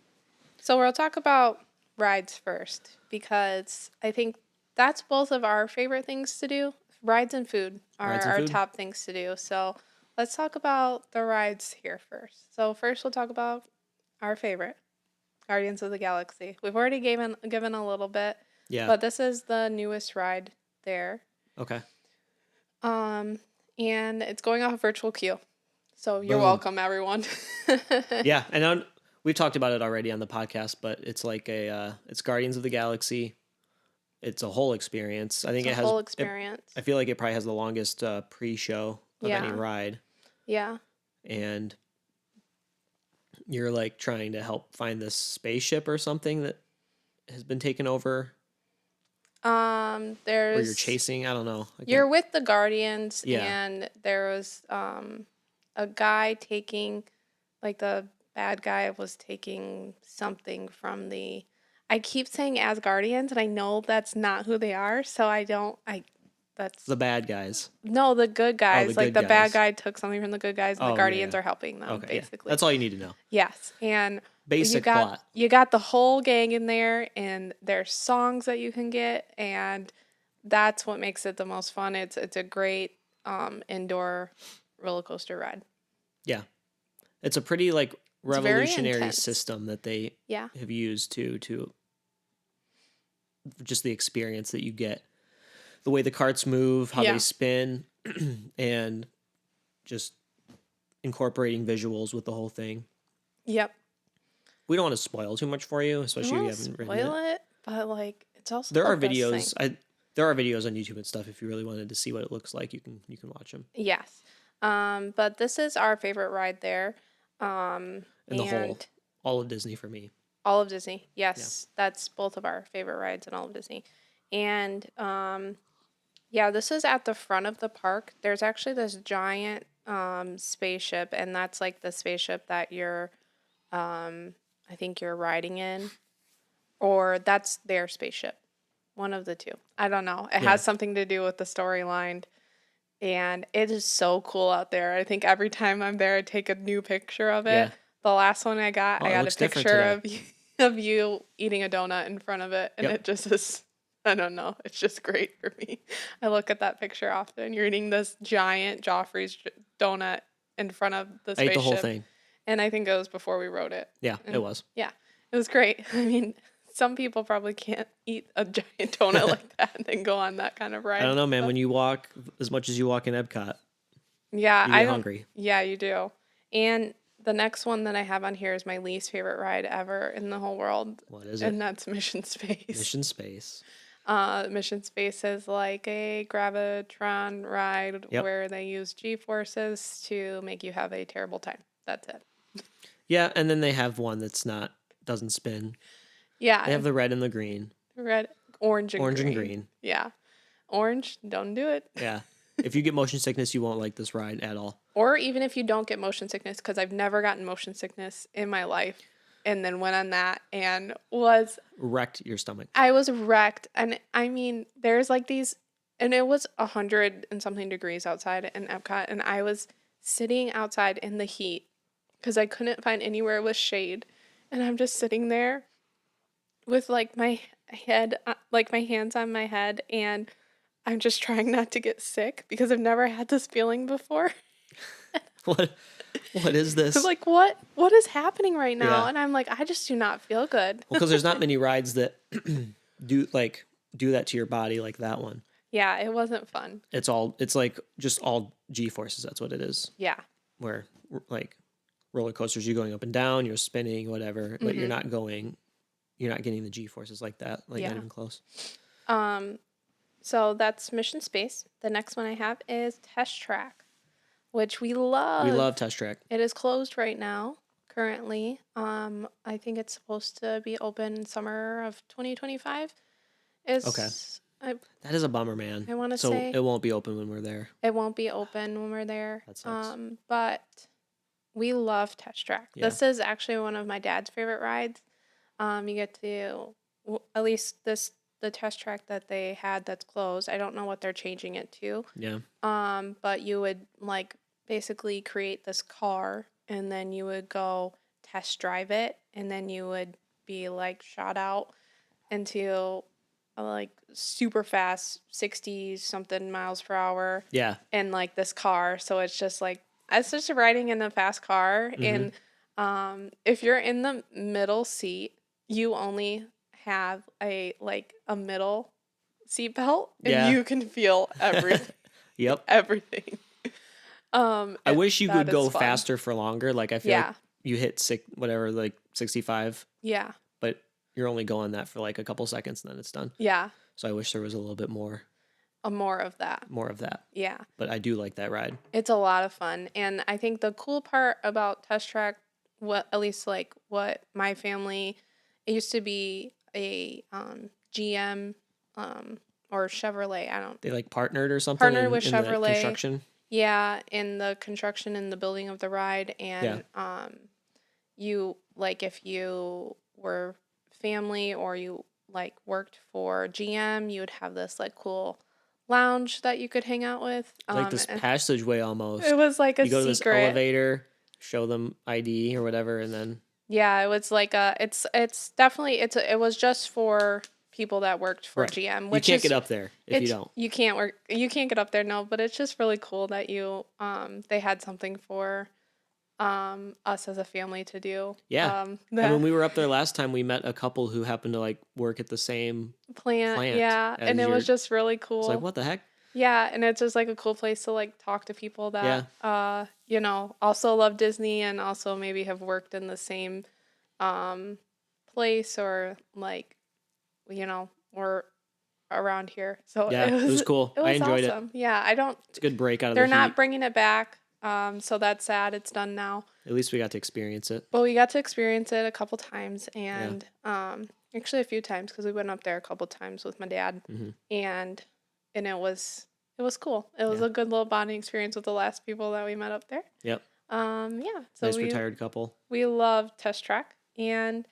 [SPEAKER 1] So we'll talk about rides first because I think that's both of our favorite things to do. Rides and food are
[SPEAKER 2] Rides and
[SPEAKER 1] our
[SPEAKER 2] food.
[SPEAKER 1] top things to do. So let's talk about the rides here first. So first we'll talk about our favorite, Guardians of the Galaxy. We've already given a little bit,
[SPEAKER 2] Yeah.
[SPEAKER 1] but this is the newest ride there.
[SPEAKER 2] Okay.
[SPEAKER 1] And it's going off virtual queue. So you're
[SPEAKER 2] Boom.
[SPEAKER 1] welcome, everyone.
[SPEAKER 2] Yeah, and we've talked about it already on the podcast, but it's like it's Guardians of the Galaxy. It's a whole experience. I think
[SPEAKER 1] It's
[SPEAKER 2] it
[SPEAKER 1] a
[SPEAKER 2] has.
[SPEAKER 1] whole experience.
[SPEAKER 2] I feel like it probably has the longest pre-show of any
[SPEAKER 1] Yeah.
[SPEAKER 2] ride,
[SPEAKER 1] Yeah.
[SPEAKER 2] and you're like trying to help find this spaceship or something that has been taken over, or
[SPEAKER 1] There's
[SPEAKER 2] you're chasing. I don't know.
[SPEAKER 1] you're with the Guardians,
[SPEAKER 2] Yeah.
[SPEAKER 1] and there was a guy taking, like the bad guy was taking something from the. I keep saying Asgardians, and I know that's not who they are, so I don't. That's
[SPEAKER 2] the bad guys.
[SPEAKER 1] no the good guys.
[SPEAKER 2] the
[SPEAKER 1] Like
[SPEAKER 2] good
[SPEAKER 1] the bad
[SPEAKER 2] guys.
[SPEAKER 1] guy took something from the good guys, and
[SPEAKER 2] Oh,
[SPEAKER 1] the
[SPEAKER 2] yeah,
[SPEAKER 1] Guardians
[SPEAKER 2] yeah.
[SPEAKER 1] are helping them
[SPEAKER 2] Okay, yeah.
[SPEAKER 1] basically.
[SPEAKER 2] That's all you need to know.
[SPEAKER 1] Yes, and
[SPEAKER 2] Basic
[SPEAKER 1] you got
[SPEAKER 2] plot.
[SPEAKER 1] you got the whole gang in there, and there's songs that you can get, and that's what makes it the most fun. It's a great indoor roller coaster ride.
[SPEAKER 2] Yeah, it's a pretty like
[SPEAKER 1] very
[SPEAKER 2] revolutionary
[SPEAKER 1] intense.
[SPEAKER 2] system that they
[SPEAKER 1] Yeah.
[SPEAKER 2] have used to just the experience that you get, the way the carts move, how
[SPEAKER 1] Yeah.
[SPEAKER 2] they spin, and just incorporating visuals with the whole thing.
[SPEAKER 1] Yep.
[SPEAKER 2] We don't want to spoil too much for you,
[SPEAKER 1] I
[SPEAKER 2] especially if
[SPEAKER 1] don't
[SPEAKER 2] you
[SPEAKER 1] want to
[SPEAKER 2] haven't
[SPEAKER 1] spoil
[SPEAKER 2] ridden it.
[SPEAKER 1] it, but like it's also
[SPEAKER 2] There
[SPEAKER 1] the
[SPEAKER 2] are
[SPEAKER 1] best
[SPEAKER 2] videos.
[SPEAKER 1] thing.
[SPEAKER 2] There are videos on YouTube and stuff. If you really wanted to see what it looks like, you can watch them.
[SPEAKER 1] Yes. But this is our favorite ride there.
[SPEAKER 2] And the whole all of Disney for me.
[SPEAKER 1] All of Disney.
[SPEAKER 2] Yeah.
[SPEAKER 1] Yes, that's both of our favorite rides in all of Disney. And yeah, this is at the front of the park. There's actually this giant spaceship, and that's like the spaceship that you're I think you're riding in, or that's their spaceship. One of the two. I don't know. It
[SPEAKER 2] Yeah.
[SPEAKER 1] has something to do with the storyline. And it is so cool out there. I think every time I'm there, I take a new picture of it.
[SPEAKER 2] Yeah.
[SPEAKER 1] The last one
[SPEAKER 2] Oh,
[SPEAKER 1] I
[SPEAKER 2] it
[SPEAKER 1] got a
[SPEAKER 2] looks different
[SPEAKER 1] picture
[SPEAKER 2] today.
[SPEAKER 1] of of you eating a donut in front of it, and
[SPEAKER 2] Yep.
[SPEAKER 1] it just is. I don't know. It's just great for me. I look at that picture often. You're eating this giant Joffrey's donut in front of the
[SPEAKER 2] I ate the whole
[SPEAKER 1] spaceship,
[SPEAKER 2] thing.
[SPEAKER 1] and I think it was before we wrote it.
[SPEAKER 2] Yeah, it
[SPEAKER 1] And
[SPEAKER 2] was.
[SPEAKER 1] yeah, it was great. I mean, some people probably can't eat a giant donut like that and then go on that kind of
[SPEAKER 2] I
[SPEAKER 1] ride.
[SPEAKER 2] don't know, man.
[SPEAKER 1] But
[SPEAKER 2] When you walk as much as you walk in Epcot,
[SPEAKER 1] yeah,
[SPEAKER 2] you
[SPEAKER 1] I
[SPEAKER 2] get
[SPEAKER 1] don't.
[SPEAKER 2] hungry.
[SPEAKER 1] Yeah, you do. And the next one that I have on here is my least favorite ride ever in the whole world,
[SPEAKER 2] What is it?
[SPEAKER 1] and that's Mission Space.
[SPEAKER 2] Mission Space.
[SPEAKER 1] Mission Space is like a gravitron ride
[SPEAKER 2] Yep.
[SPEAKER 1] where they use G forces to make you have a terrible time. That's it.
[SPEAKER 2] Yeah, and then they have one that's not doesn't spin. They
[SPEAKER 1] Yeah,
[SPEAKER 2] have the red and the green,
[SPEAKER 1] red, orange, and
[SPEAKER 2] orange and
[SPEAKER 1] green.
[SPEAKER 2] green.
[SPEAKER 1] Yeah, orange, don't do it.
[SPEAKER 2] Yeah. If you get motion sickness, you won't like this ride at all.
[SPEAKER 1] Or even if you don't get motion sickness, because I've never gotten motion sickness in my life, and then went on that and
[SPEAKER 2] Wrecked your stomach.
[SPEAKER 1] I was wrecked. And I mean, there's like these, and it was 100 and something degrees outside in Epcot, and I was sitting outside in the heat because I couldn't find anywhere with shade, and I'm just sitting there with like my head, like my hands on my head, and I'm just trying not to get sick because I've never had this feeling before.
[SPEAKER 2] What? What is
[SPEAKER 1] I'm
[SPEAKER 2] this?
[SPEAKER 1] like, what is happening right now?
[SPEAKER 2] Yeah.
[SPEAKER 1] And I'm like, I just do not feel good.
[SPEAKER 2] Well, because there's not many rides that do that to your body like that one.
[SPEAKER 1] Yeah, it wasn't fun.
[SPEAKER 2] It's like just all G forces. That's what it is.
[SPEAKER 1] Yeah.
[SPEAKER 2] Where like roller coasters, you're going up and down, you're spinning, whatever, but you're not getting the G forces like that. Like not
[SPEAKER 1] Yeah.
[SPEAKER 2] even close.
[SPEAKER 1] So that's Mission Space. The next one I have is Test Track, which we love.
[SPEAKER 2] We love Test Track.
[SPEAKER 1] It is closed right now, currently. I think it's supposed to be open summer of 2025.
[SPEAKER 2] Okay.
[SPEAKER 1] I,
[SPEAKER 2] That is a bummer, man.
[SPEAKER 1] I wanna
[SPEAKER 2] so
[SPEAKER 1] say-
[SPEAKER 2] it won't be open when we're there.
[SPEAKER 1] it won't be open when we're there.
[SPEAKER 2] That sucks.
[SPEAKER 1] But we love Test Track.
[SPEAKER 2] Yeah.
[SPEAKER 1] This is actually one of my dad's favorite rides. You get to, at least the Test Track that they had that's closed. I don't know what they're changing it to.
[SPEAKER 2] Yeah.
[SPEAKER 1] But you would like basically create this car, and then you would go test drive it, and then you would be like shot out into like super fast 60 something miles per hour
[SPEAKER 2] Yeah.
[SPEAKER 1] in like this car. So it's just like it's just riding in a fast car, and if you're in the middle seat, you only have a middle seat belt, and
[SPEAKER 2] Yeah.
[SPEAKER 1] you can feel everything.
[SPEAKER 2] Yep.
[SPEAKER 1] Everything.
[SPEAKER 2] I wish you
[SPEAKER 1] that
[SPEAKER 2] could go
[SPEAKER 1] is fun.
[SPEAKER 2] faster for longer. Like I feel
[SPEAKER 1] Yeah.
[SPEAKER 2] like you hit 65,
[SPEAKER 1] Yeah.
[SPEAKER 2] but you're only going that for like a couple seconds and then it's done.
[SPEAKER 1] Yeah.
[SPEAKER 2] So I wish there was a little bit more
[SPEAKER 1] More of that.
[SPEAKER 2] of that.
[SPEAKER 1] Yeah.
[SPEAKER 2] But I do like that ride.
[SPEAKER 1] It's a lot of fun. And I think the cool part about Test Track, at least like what my family, it used to be a GM or Chevrolet. I don't.
[SPEAKER 2] They like partnered or something
[SPEAKER 1] Partnered with
[SPEAKER 2] in the
[SPEAKER 1] Chevrolet.
[SPEAKER 2] construction.
[SPEAKER 1] Yeah, in the construction and the building of the ride, and you like if you were family or you like worked for GM, you would have this like cool lounge that you could hang out with.
[SPEAKER 2] Like this
[SPEAKER 1] And
[SPEAKER 2] passageway almost.
[SPEAKER 1] it was like a
[SPEAKER 2] You go to this
[SPEAKER 1] secret.
[SPEAKER 2] elevator, show them ID or whatever, and then
[SPEAKER 1] Yeah, it was like it's definitely it was just for people that worked for
[SPEAKER 2] Right.
[SPEAKER 1] GM,
[SPEAKER 2] you
[SPEAKER 1] which
[SPEAKER 2] can't
[SPEAKER 1] is
[SPEAKER 2] get up there if you don't.
[SPEAKER 1] You can't get up there, no, but it's just really cool that you they had something for us as a family to do.
[SPEAKER 2] Yeah. And
[SPEAKER 1] The
[SPEAKER 2] when we were up there last time, we met a couple who happened to like work at the same.
[SPEAKER 1] plant, yeah,
[SPEAKER 2] as
[SPEAKER 1] and it was
[SPEAKER 2] your-
[SPEAKER 1] just really cool.
[SPEAKER 2] It's like, what the heck?
[SPEAKER 1] Yeah, and it's just like a cool place to like talk to people that also love Disney and also maybe have worked in the same place or like or around here. So
[SPEAKER 2] Yeah, it was cool.
[SPEAKER 1] It was
[SPEAKER 2] I enjoyed it.
[SPEAKER 1] awesome. Yeah, I don't
[SPEAKER 2] It's a good break out of
[SPEAKER 1] they're
[SPEAKER 2] the
[SPEAKER 1] not
[SPEAKER 2] heat.
[SPEAKER 1] bringing it back. So that's sad. It's done now.
[SPEAKER 2] At least we got to experience it.
[SPEAKER 1] But we got to experience it a couple times,
[SPEAKER 2] Yeah.
[SPEAKER 1] and actually a few times because we went up there a couple times with my dad,
[SPEAKER 2] Mhm.
[SPEAKER 1] and it was cool. It was
[SPEAKER 2] Yeah.
[SPEAKER 1] a good little bonding experience with the last people that we met up there.
[SPEAKER 2] Yep.
[SPEAKER 1] Yeah. So
[SPEAKER 2] Nice
[SPEAKER 1] we
[SPEAKER 2] retired couple.
[SPEAKER 1] love Test Track, and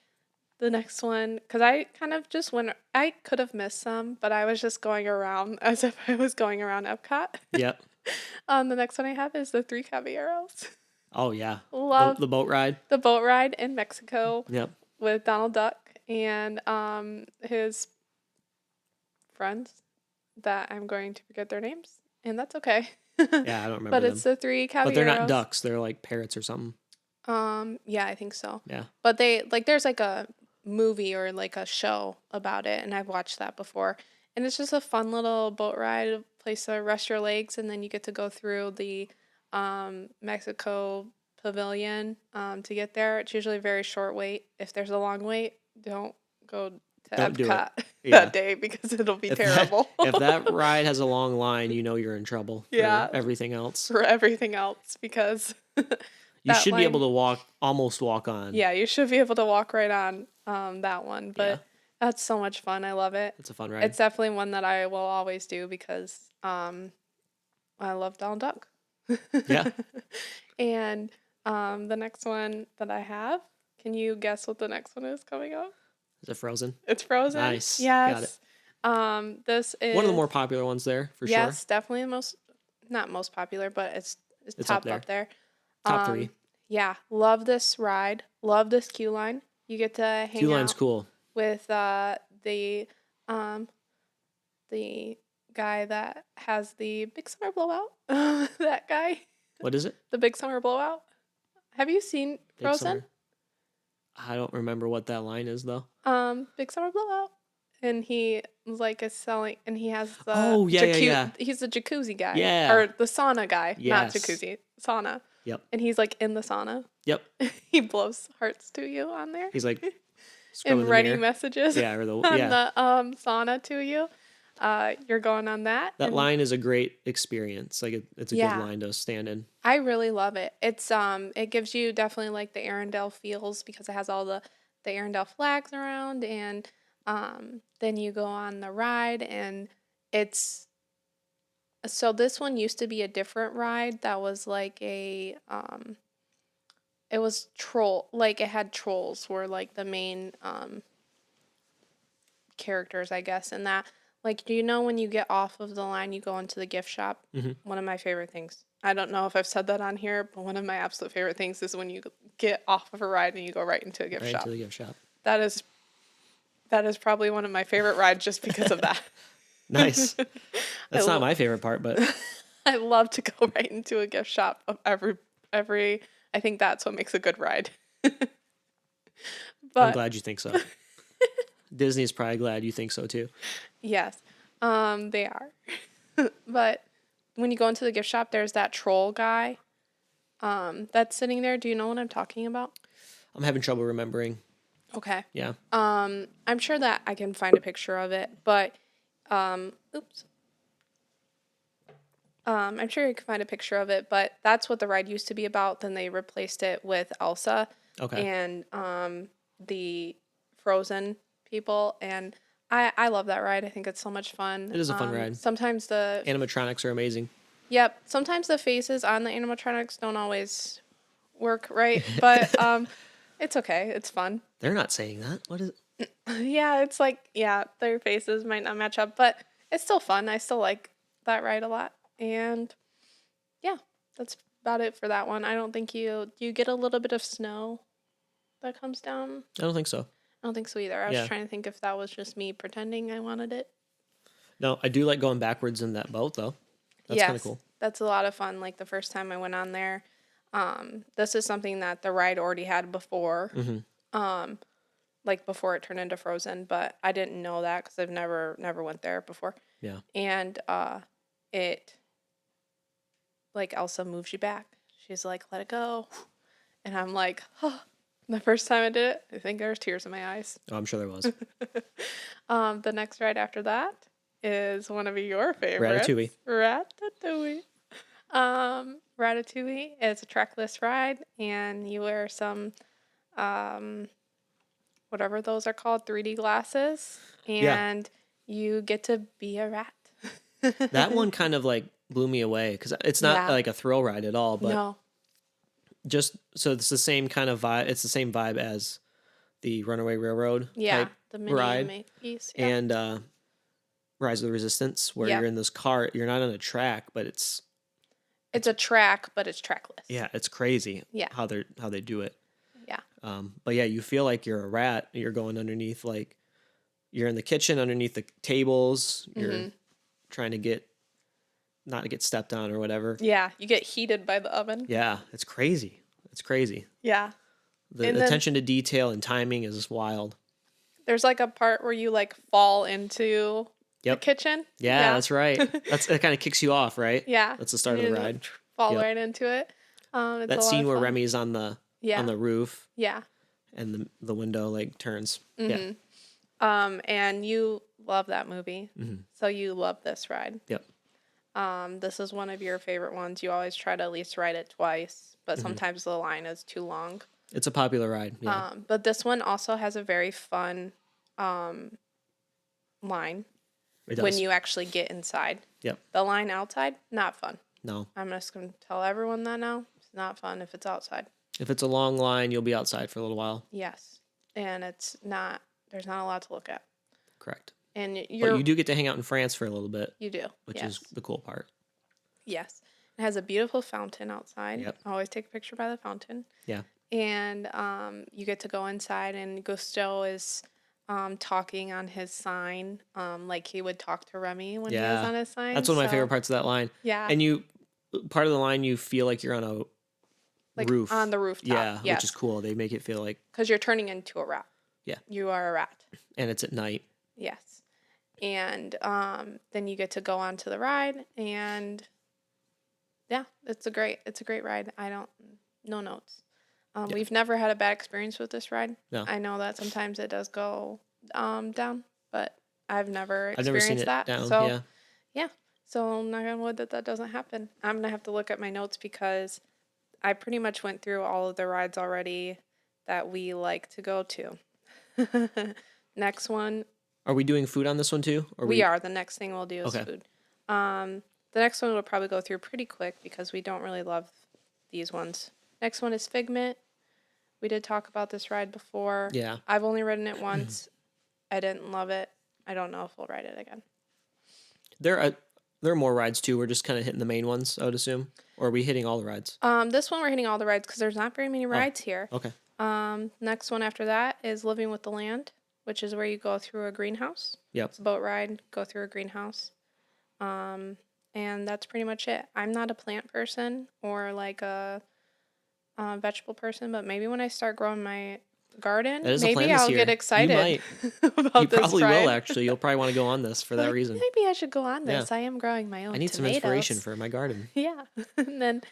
[SPEAKER 1] the next one, because I kind of just went. I could have missed some, but I was just going around as if I was going around Epcot.
[SPEAKER 2] Yep.
[SPEAKER 1] The next one I have is the Three Caballeros.
[SPEAKER 2] Oh yeah.
[SPEAKER 1] Love
[SPEAKER 2] The boat ride.
[SPEAKER 1] the boat ride in Mexico
[SPEAKER 2] Yep.
[SPEAKER 1] with Donald Duck and his friends that I'm going to forget their names, and that's okay.
[SPEAKER 2] Yeah, I don't remember
[SPEAKER 1] But
[SPEAKER 2] them.
[SPEAKER 1] it's the Three
[SPEAKER 2] But they're not
[SPEAKER 1] Caballeros.
[SPEAKER 2] ducks. They're like parrots or something.
[SPEAKER 1] Yeah, I think so.
[SPEAKER 2] Yeah.
[SPEAKER 1] But they like there's like a movie or like a show about it, and I've watched that before. And it's just a fun little boat ride, a place to rest your legs, and then you get to go through the Mexico pavilion to get there. It's usually a very short wait. If there's a long wait, don't go to
[SPEAKER 2] Don't do it.
[SPEAKER 1] Epcot
[SPEAKER 2] Yeah.
[SPEAKER 1] that day because it'll be
[SPEAKER 2] If
[SPEAKER 1] terrible.
[SPEAKER 2] if that ride has a long line, you know you're in trouble for
[SPEAKER 1] Yeah.
[SPEAKER 2] everything else.
[SPEAKER 1] For everything else because
[SPEAKER 2] You
[SPEAKER 1] that
[SPEAKER 2] should be able
[SPEAKER 1] line-
[SPEAKER 2] to almost walk on.
[SPEAKER 1] yeah, you should be able to walk right on that one. But
[SPEAKER 2] Yeah.
[SPEAKER 1] that's so much fun. I love it.
[SPEAKER 2] It's a fun ride.
[SPEAKER 1] It's definitely one that I will always do because I love Donald Duck.
[SPEAKER 2] Yeah.
[SPEAKER 1] And the next one that I have, can you guess what the next one is coming up?
[SPEAKER 2] Is it Frozen?
[SPEAKER 1] It's Frozen.
[SPEAKER 2] Nice.
[SPEAKER 1] Yes.
[SPEAKER 2] Got it.
[SPEAKER 1] This is
[SPEAKER 2] One of the more popular ones there, for sure.
[SPEAKER 1] yes, definitely the most not most popular, but it's
[SPEAKER 2] It's
[SPEAKER 1] top
[SPEAKER 2] up there.
[SPEAKER 1] there.
[SPEAKER 2] Top 3.
[SPEAKER 1] Yeah, love this ride. Love this queue line. You get to hang
[SPEAKER 2] Queue line's
[SPEAKER 1] out
[SPEAKER 2] cool.
[SPEAKER 1] with the guy that has the big summer blowout. That guy,
[SPEAKER 2] What is it?
[SPEAKER 1] the big summer blowout. Have you seen
[SPEAKER 2] Big
[SPEAKER 1] Frozen?
[SPEAKER 2] Summer? I don't remember what that line is though.
[SPEAKER 1] Big summer blowout. And he like is selling, and he has the
[SPEAKER 2] Oh, yeah.
[SPEAKER 1] He's the jacuzzi guy,
[SPEAKER 2] Yeah.
[SPEAKER 1] or the sauna guy, not
[SPEAKER 2] Yes.
[SPEAKER 1] jacuzzi, sauna.
[SPEAKER 2] Yep.
[SPEAKER 1] And he's like in the sauna.
[SPEAKER 2] Yep.
[SPEAKER 1] He blows hearts to you on there.
[SPEAKER 2] He's like
[SPEAKER 1] And
[SPEAKER 2] scrubbing the
[SPEAKER 1] writing
[SPEAKER 2] mirror.
[SPEAKER 1] messages
[SPEAKER 2] Yeah, or the
[SPEAKER 1] on
[SPEAKER 2] yeah.
[SPEAKER 1] the sauna to you. You're going on that.
[SPEAKER 2] That
[SPEAKER 1] and
[SPEAKER 2] line is a great experience. Like it's a
[SPEAKER 1] Yeah.
[SPEAKER 2] good line to stand in.
[SPEAKER 1] I really love it. It's it gives you definitely like the Arendelle feels because it has all the Arendelle flags around, and then you go on the ride, and it's so this one used to be a different ride that was like a it was troll, like it had trolls were like the main characters, I guess, and that like, do you know when you get off of the line you go into the gift shop?
[SPEAKER 2] Mhm.
[SPEAKER 1] One of my favorite things. I don't know if I've said that on here, but one of my absolute favorite things is when you get off of a ride and you go right into a gift
[SPEAKER 2] Right
[SPEAKER 1] shop.
[SPEAKER 2] into the gift shop.
[SPEAKER 1] That is probably one of my favorite rides just because of that.
[SPEAKER 2] Nice. That's
[SPEAKER 1] lo-
[SPEAKER 2] not my favorite part, but
[SPEAKER 1] I love to go right into a gift shop of every I think that's what makes a good ride.
[SPEAKER 2] I'm
[SPEAKER 1] But
[SPEAKER 2] glad you think so. Disney's probably glad you think so too.
[SPEAKER 1] yes, they are. But when you go into the gift shop, there's that troll guy that's sitting there. Do you know what I'm talking about?
[SPEAKER 2] I'm having trouble remembering.
[SPEAKER 1] Okay.
[SPEAKER 2] Yeah.
[SPEAKER 1] I'm sure that I can find a picture of it, but oops. I'm sure you can find a picture of it, but that's what the ride used to be about. Then they replaced it with Elsa
[SPEAKER 2] Okay.
[SPEAKER 1] and the Frozen people, and I love that ride. I think it's so much fun.
[SPEAKER 2] It is a fun ride.
[SPEAKER 1] Sometimes the
[SPEAKER 2] Animatronics are amazing.
[SPEAKER 1] Yep. Sometimes the faces on the animatronics don't always work right, but it's okay. It's fun.
[SPEAKER 2] They're not saying that. What is it?
[SPEAKER 1] Yeah, it's like their faces might not match up, but it's still fun. I still like that ride a lot. And yeah, that's about it for that one. I don't think you get a little bit of snow that comes down.
[SPEAKER 2] I don't think so.
[SPEAKER 1] I don't think so either. I was
[SPEAKER 2] Yeah.
[SPEAKER 1] trying to think if that was just me pretending I wanted it.
[SPEAKER 2] No, I do like going backwards in that boat though. That's kind of cool.
[SPEAKER 1] That's a lot of fun. Like the first time I went on there, this is something that the ride already had before, like before it turned into Frozen. But I didn't know that because I've never went there before.
[SPEAKER 2] Yeah.
[SPEAKER 1] And it like Elsa moves you back. She's like, "Let it go," and I'm like, "Oh." The first time I did it, I think there was tears in my eyes.
[SPEAKER 2] Oh, I'm sure there was.
[SPEAKER 1] The next ride after that is one of your favorites.
[SPEAKER 2] Ratatouille.
[SPEAKER 1] Ratatouille. Ratatouille is a trackless ride, and you wear some, um, whatever those are called, 3D glasses,
[SPEAKER 2] Yeah,
[SPEAKER 1] and you get to be a rat.
[SPEAKER 2] that one kind of like blew me away because it's not
[SPEAKER 1] Yeah.
[SPEAKER 2] like a thrill ride at all, but
[SPEAKER 1] No.
[SPEAKER 2] just so it's the same kind of vibe. It's the same vibe as the Runaway Railroad
[SPEAKER 1] Yeah.
[SPEAKER 2] type
[SPEAKER 1] The Minnie and
[SPEAKER 2] ride
[SPEAKER 1] May piece. Yeah.
[SPEAKER 2] and Rise of the Resistance, where you're
[SPEAKER 1] Yep.
[SPEAKER 2] in this car. You're not on a track, but
[SPEAKER 1] It's
[SPEAKER 2] it's
[SPEAKER 1] a track, but it's trackless.
[SPEAKER 2] yeah, it's crazy
[SPEAKER 1] Yeah.
[SPEAKER 2] how they do it.
[SPEAKER 1] Yeah.
[SPEAKER 2] But yeah, you feel like you're a rat. You're going underneath, like you're in the kitchen underneath the tables. You're
[SPEAKER 1] Mm-hmm.
[SPEAKER 2] trying to get not to get stepped on or whatever.
[SPEAKER 1] Yeah. You get heated by the oven.
[SPEAKER 2] Yeah, it's crazy. It's crazy.
[SPEAKER 1] Yeah.
[SPEAKER 2] The
[SPEAKER 1] And then
[SPEAKER 2] attention to detail and timing is wild.
[SPEAKER 1] there's like a part where you like fall into the
[SPEAKER 2] Yep.
[SPEAKER 1] kitchen.
[SPEAKER 2] Yeah,
[SPEAKER 1] Yeah.
[SPEAKER 2] that's right. That kind of kicks you off, right?
[SPEAKER 1] Yeah.
[SPEAKER 2] That's the
[SPEAKER 1] And
[SPEAKER 2] start of
[SPEAKER 1] you
[SPEAKER 2] the
[SPEAKER 1] just,
[SPEAKER 2] ride.
[SPEAKER 1] fall
[SPEAKER 2] Yep.
[SPEAKER 1] right into it. It's a
[SPEAKER 2] That
[SPEAKER 1] lot
[SPEAKER 2] scene
[SPEAKER 1] of
[SPEAKER 2] where
[SPEAKER 1] fun.
[SPEAKER 2] Remy's on
[SPEAKER 1] Yeah.
[SPEAKER 2] the roof
[SPEAKER 1] Yeah.
[SPEAKER 2] and the window like turns. Yeah.
[SPEAKER 1] Mm-hmm. And you love that movie.
[SPEAKER 2] Hmm.
[SPEAKER 1] So you love this ride.
[SPEAKER 2] Yep.
[SPEAKER 1] This is one of your favorite ones. You always try to at least ride it twice, but
[SPEAKER 2] Hmm.
[SPEAKER 1] sometimes the line is too long.
[SPEAKER 2] It's a popular ride. Yeah.
[SPEAKER 1] But this one also has a very fun line
[SPEAKER 2] It
[SPEAKER 1] when
[SPEAKER 2] does.
[SPEAKER 1] you actually get inside.
[SPEAKER 2] Yep.
[SPEAKER 1] The line outside, not fun.
[SPEAKER 2] No.
[SPEAKER 1] I'm just going to tell everyone that now. It's not fun if it's outside.
[SPEAKER 2] If it's a long line, you'll be outside for a little while.
[SPEAKER 1] Yes. And there's not a lot to look at.
[SPEAKER 2] Correct.
[SPEAKER 1] And
[SPEAKER 2] But
[SPEAKER 1] you're,
[SPEAKER 2] you do get to hang out in France for a little bit,
[SPEAKER 1] you do.
[SPEAKER 2] which
[SPEAKER 1] Yes.
[SPEAKER 2] is the cool part.
[SPEAKER 1] Yes. It has a beautiful fountain outside.
[SPEAKER 2] Yep.
[SPEAKER 1] I always take a picture by the fountain.
[SPEAKER 2] Yeah.
[SPEAKER 1] And you get to go inside, and Gusteau is talking on his sign, like he would talk to Remy when he was
[SPEAKER 2] Yeah.
[SPEAKER 1] on his sign.
[SPEAKER 2] That's one of my
[SPEAKER 1] So,
[SPEAKER 2] favorite parts of that line.
[SPEAKER 1] yeah,
[SPEAKER 2] And part of the line, you feel like you're on a
[SPEAKER 1] like
[SPEAKER 2] roof.
[SPEAKER 1] on the rooftop.
[SPEAKER 2] Yeah,
[SPEAKER 1] Yes.
[SPEAKER 2] which is cool. They make it feel like,
[SPEAKER 1] Because you're turning into a rat.
[SPEAKER 2] yeah,
[SPEAKER 1] You are a rat.
[SPEAKER 2] and it's at night.
[SPEAKER 1] Yes. And then you get to go onto the ride, and yeah, it's a great ride. No notes.
[SPEAKER 2] Yeah.
[SPEAKER 1] We've never had a bad experience with this ride.
[SPEAKER 2] No.
[SPEAKER 1] I know that sometimes it does go down, but I've never
[SPEAKER 2] I've never seen
[SPEAKER 1] experienced
[SPEAKER 2] it
[SPEAKER 1] that.
[SPEAKER 2] down.
[SPEAKER 1] So
[SPEAKER 2] Yeah.
[SPEAKER 1] yeah, so knock on wood that doesn't happen. I'm gonna have to look at my notes because I pretty much went through all of the rides already that we like to go to. Next one,
[SPEAKER 2] Are we doing food on this one too? Or
[SPEAKER 1] we are. The next thing we'll do is
[SPEAKER 2] Okay.
[SPEAKER 1] food. The next one we'll probably go through pretty quick because we don't really love these ones. Next one is Figment. We did talk about this ride before.
[SPEAKER 2] Yeah.
[SPEAKER 1] I've only ridden it once. I didn't love it. I don't know if we'll ride it again.
[SPEAKER 2] There are more rides too. We're just kind of hitting the main ones, I would assume. Or are we hitting all the rides?
[SPEAKER 1] This one we're hitting all the rides because there's not very many rides here.
[SPEAKER 2] Okay.
[SPEAKER 1] Next one after that is Living with the Land, which is where you go through a greenhouse.
[SPEAKER 2] Yep.
[SPEAKER 1] It's a boat ride, go through a greenhouse. And that's pretty much it. I'm not a plant person or like a vegetable person, but maybe when I start growing my garden,
[SPEAKER 2] That is a plan
[SPEAKER 1] maybe
[SPEAKER 2] this
[SPEAKER 1] I'll
[SPEAKER 2] year.
[SPEAKER 1] get excited
[SPEAKER 2] You might.
[SPEAKER 1] about
[SPEAKER 2] You
[SPEAKER 1] this
[SPEAKER 2] probably
[SPEAKER 1] ride.
[SPEAKER 2] will actually. You'll probably want to go on this for that
[SPEAKER 1] Like,
[SPEAKER 2] reason.
[SPEAKER 1] maybe I should go on
[SPEAKER 2] Yeah.
[SPEAKER 1] this. I am growing my own
[SPEAKER 2] I need some
[SPEAKER 1] tomatoes.
[SPEAKER 2] inspiration for my garden.
[SPEAKER 1] Yeah. And then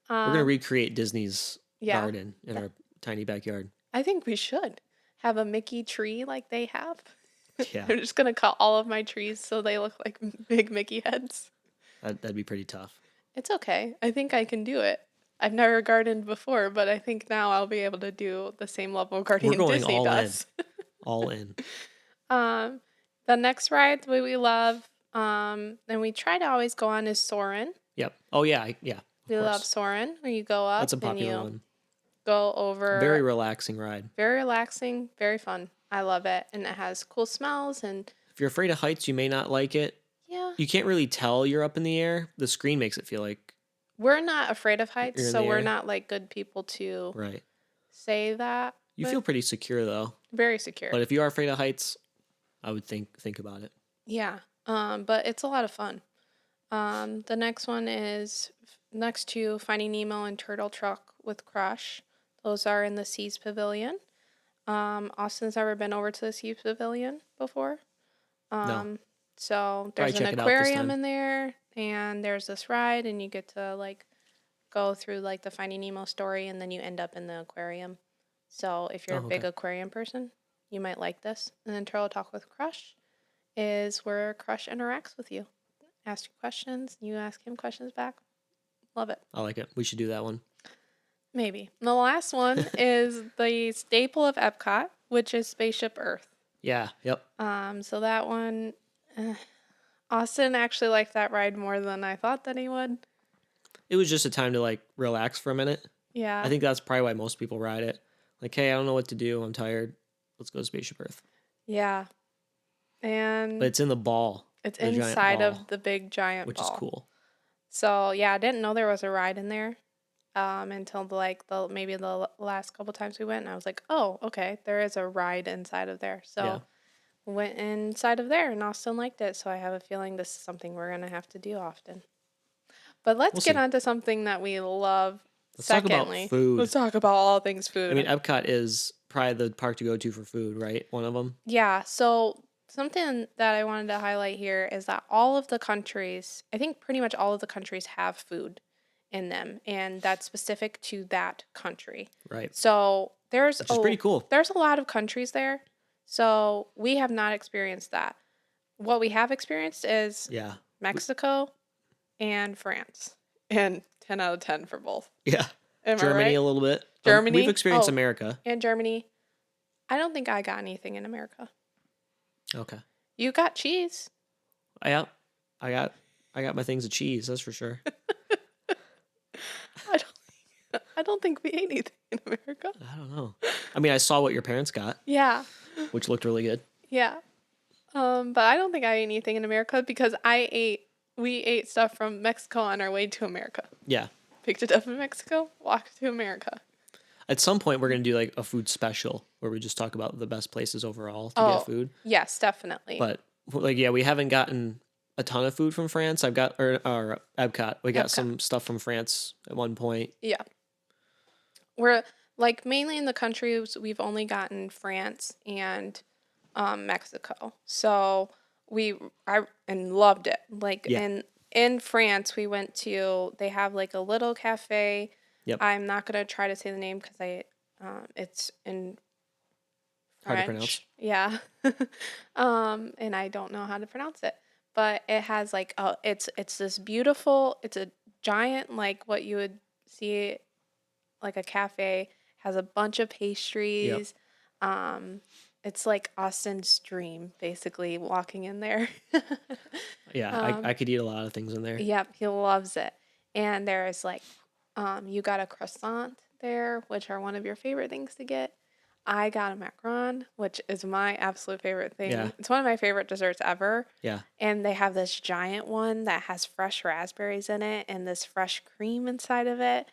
[SPEAKER 2] We're gonna recreate Disney's
[SPEAKER 1] yeah.
[SPEAKER 2] garden in our tiny backyard.
[SPEAKER 1] I think we should have a Mickey tree like they have.
[SPEAKER 2] Yeah,
[SPEAKER 1] I'm just gonna cut all of my trees so they look like big Mickey heads.
[SPEAKER 2] that'd be pretty tough.
[SPEAKER 1] It's okay. I think I can do it. I've never gardened before, but I think now I'll be able to do the same level of gardening
[SPEAKER 2] We're going
[SPEAKER 1] Disney
[SPEAKER 2] all
[SPEAKER 1] does.
[SPEAKER 2] All in.
[SPEAKER 1] The next ride we love, and we try to always go on is Soarin'.
[SPEAKER 2] Yep. Oh yeah, yeah.
[SPEAKER 1] We love Soarin', where you go up
[SPEAKER 2] That's a
[SPEAKER 1] and
[SPEAKER 2] popular
[SPEAKER 1] you
[SPEAKER 2] one.
[SPEAKER 1] go over.
[SPEAKER 2] Very relaxing ride.
[SPEAKER 1] Very relaxing, very fun. I love it, and it has cool smells and
[SPEAKER 2] If you're afraid of heights, you may not like it.
[SPEAKER 1] yeah.
[SPEAKER 2] You can't really tell you're up in the air. The screen makes it feel like
[SPEAKER 1] We're not afraid of heights,
[SPEAKER 2] You're in
[SPEAKER 1] so
[SPEAKER 2] the
[SPEAKER 1] we're
[SPEAKER 2] air.
[SPEAKER 1] not like good people to
[SPEAKER 2] right.
[SPEAKER 1] say that.
[SPEAKER 2] You
[SPEAKER 1] but
[SPEAKER 2] feel pretty secure though.
[SPEAKER 1] very secure.
[SPEAKER 2] But if you are afraid of heights, I would think about it.
[SPEAKER 1] Yeah. But it's a lot of fun. The next one is next to Finding Nemo and Turtle Truck with Crush. Those are in the Seas Pavilion. Austin's never been over to the Seas Pavilion before.
[SPEAKER 2] No.
[SPEAKER 1] So
[SPEAKER 2] Probably
[SPEAKER 1] there's an
[SPEAKER 2] check it out this
[SPEAKER 1] aquarium
[SPEAKER 2] time.
[SPEAKER 1] in there, and there's this ride, and you get to like go through like the Finding Nemo story, and then you end up in the aquarium. So if you're
[SPEAKER 2] Oh,
[SPEAKER 1] a big
[SPEAKER 2] okay.
[SPEAKER 1] aquarium person, you might like this. And then Turtle Talk with Crush is where Crush interacts with you, asks you questions, you ask him questions back. Love it.
[SPEAKER 2] I like it. We should do that one.
[SPEAKER 1] Maybe. And the last one is the staple of Epcot, which is Spaceship Earth.
[SPEAKER 2] Yeah. Yep.
[SPEAKER 1] So that one, Austin actually liked that ride more than I thought that he would.
[SPEAKER 2] It was just a time to like relax for a minute.
[SPEAKER 1] Yeah.
[SPEAKER 2] I think that's probably why most people ride it. Like, hey, I don't know what to do. I'm tired. Let's go to Spaceship Earth.
[SPEAKER 1] Yeah. And
[SPEAKER 2] But it's in the ball.
[SPEAKER 1] it's
[SPEAKER 2] the giant
[SPEAKER 1] inside
[SPEAKER 2] ball,
[SPEAKER 1] of the big giant
[SPEAKER 2] which
[SPEAKER 1] ball.
[SPEAKER 2] is cool.
[SPEAKER 1] So yeah, I didn't know there was a ride in there until maybe the last couple times we went, and I was like, oh, okay, there is a ride inside of there. So
[SPEAKER 2] Yeah.
[SPEAKER 1] went inside of there, and Austin liked it. So I have a feeling this is something we're gonna have to do often. But let's
[SPEAKER 2] We'll
[SPEAKER 1] get
[SPEAKER 2] see.
[SPEAKER 1] on to something that we love.
[SPEAKER 2] Let's talk about
[SPEAKER 1] Secondly,
[SPEAKER 2] food.
[SPEAKER 1] let's talk about all things food.
[SPEAKER 2] I mean, Epcot is probably the park to go to for food, right? One of them.
[SPEAKER 1] Yeah, so something that I wanted to highlight here is that all of the countries, I think pretty much all of the countries have food in them, and that's specific to that country.
[SPEAKER 2] Right.
[SPEAKER 1] So
[SPEAKER 2] Which is pretty cool.
[SPEAKER 1] There's a lot of countries there. So we have not experienced that. What we have experienced is
[SPEAKER 2] Yeah.
[SPEAKER 1] Mexico and France. And 10 out of 10 for both.
[SPEAKER 2] Yeah.
[SPEAKER 1] Am I
[SPEAKER 2] Germany
[SPEAKER 1] right?
[SPEAKER 2] a little bit.
[SPEAKER 1] Germany?
[SPEAKER 2] We've experienced
[SPEAKER 1] Oh.
[SPEAKER 2] America.
[SPEAKER 1] And Germany. I don't think I got anything in America.
[SPEAKER 2] Okay.
[SPEAKER 1] You got cheese.
[SPEAKER 2] Yeah. I got my things of cheese, that's for sure.
[SPEAKER 1] I don't think we ate anything in America.
[SPEAKER 2] I don't know. I mean, I saw what your parents got,
[SPEAKER 1] Yeah.
[SPEAKER 2] which looked really good.
[SPEAKER 1] Yeah. But I don't think I ate anything in America because we ate stuff from Mexico on our way to America.
[SPEAKER 2] Yeah.
[SPEAKER 1] Picked it up in Mexico, walked to America.
[SPEAKER 2] At some point, we're going to do like a food special where we just talk about the best places overall to get food.
[SPEAKER 1] Yes, definitely.
[SPEAKER 2] But like, yeah, we haven't gotten a ton of food from France. Or Epcot. We got
[SPEAKER 1] Epcot.
[SPEAKER 2] some stuff from France at one point.
[SPEAKER 1] Yeah. We're like mainly in the countries we've only gotten France and Mexico. So I loved it. Like
[SPEAKER 2] Yeah.
[SPEAKER 1] in France we went to, they have like a little cafe.
[SPEAKER 2] Yep.
[SPEAKER 1] I'm not gonna try to say the name because it's in
[SPEAKER 2] Hard to
[SPEAKER 1] French.
[SPEAKER 2] pronounce.
[SPEAKER 1] Yeah. And I don't know how to pronounce it. But it has like it's this beautiful, it's a giant, like what you would see like a cafe, has a bunch of pastries. It's like Austin's dream, basically, walking in there.
[SPEAKER 2] Yeah, I could eat a lot of things in there.
[SPEAKER 1] Yep, he loves it. And there's like, you got a croissant there, which are one of your favorite things to get. I got a macaron, which is my absolute favorite thing.
[SPEAKER 2] Yeah.
[SPEAKER 1] It's one of my favorite desserts ever.
[SPEAKER 2] Yeah.
[SPEAKER 1] And they have this giant one that has fresh raspberries in it and this fresh cream inside of it.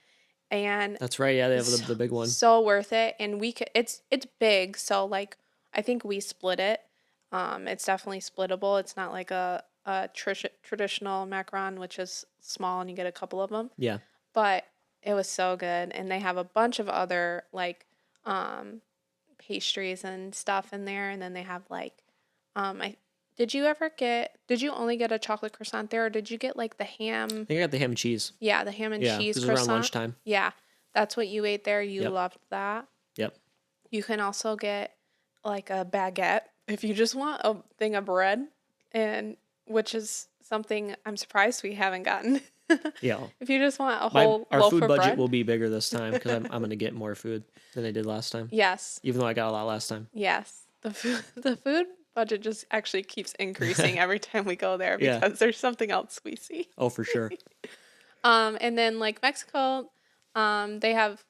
[SPEAKER 1] And
[SPEAKER 2] That's right. Yeah, they have the big one.
[SPEAKER 1] so worth it. And it's big, so like I think we split it. It's definitely splittable. It's not like a traditional macaron, which is small and you get a couple of them.
[SPEAKER 2] Yeah.
[SPEAKER 1] But it was so good, and they have a bunch of other like pastries and stuff in there, and then they have like did you only get a chocolate croissant there, or did you get like the ham?
[SPEAKER 2] I think I got the ham and cheese.
[SPEAKER 1] Yeah, the ham and
[SPEAKER 2] Yeah,
[SPEAKER 1] cheese
[SPEAKER 2] this was
[SPEAKER 1] croissant.
[SPEAKER 2] around lunchtime.
[SPEAKER 1] Yeah, that's what you ate there. You
[SPEAKER 2] Yep.
[SPEAKER 1] loved that.
[SPEAKER 2] Yep.
[SPEAKER 1] You can also get like a baguette if you just want a thing of bread, and which is something I'm surprised we haven't gotten.
[SPEAKER 2] Yeah.
[SPEAKER 1] If you just want a whole
[SPEAKER 2] Our
[SPEAKER 1] loaf
[SPEAKER 2] food
[SPEAKER 1] of
[SPEAKER 2] budget
[SPEAKER 1] bread.
[SPEAKER 2] will be bigger this time because I'm going to get more food than I did last time.
[SPEAKER 1] Yes.
[SPEAKER 2] Even though I got a lot last time.
[SPEAKER 1] Yes. The food budget just actually keeps increasing every time we go there
[SPEAKER 2] Yeah.
[SPEAKER 1] because there's something else we see.
[SPEAKER 2] Oh, for sure.
[SPEAKER 1] And then like Mexico, they have,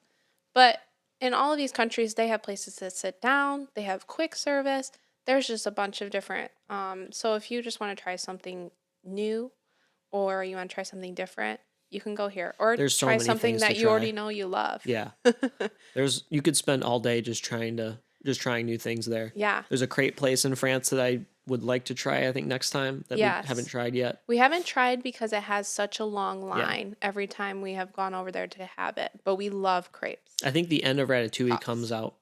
[SPEAKER 1] but in all of these countries, they have places to sit down. They have quick service. There's just a bunch of different. So if you just want to try something new, or you want to try something different, you can go here. Or
[SPEAKER 2] There's so
[SPEAKER 1] try
[SPEAKER 2] many
[SPEAKER 1] something
[SPEAKER 2] things
[SPEAKER 1] that
[SPEAKER 2] to
[SPEAKER 1] you already
[SPEAKER 2] try.
[SPEAKER 1] know you love.
[SPEAKER 2] Yeah. You could spend all day just trying new things there.
[SPEAKER 1] Yeah.
[SPEAKER 2] There's a crepe place in France that I would like to try, I think, next time that
[SPEAKER 1] Yes.
[SPEAKER 2] we haven't tried yet.
[SPEAKER 1] We haven't tried because it has such a long
[SPEAKER 2] Yeah.
[SPEAKER 1] line every time we have gone over there to have it. But we love crepes.
[SPEAKER 2] I think the end of Ratatouille
[SPEAKER 1] Yes.
[SPEAKER 2] comes out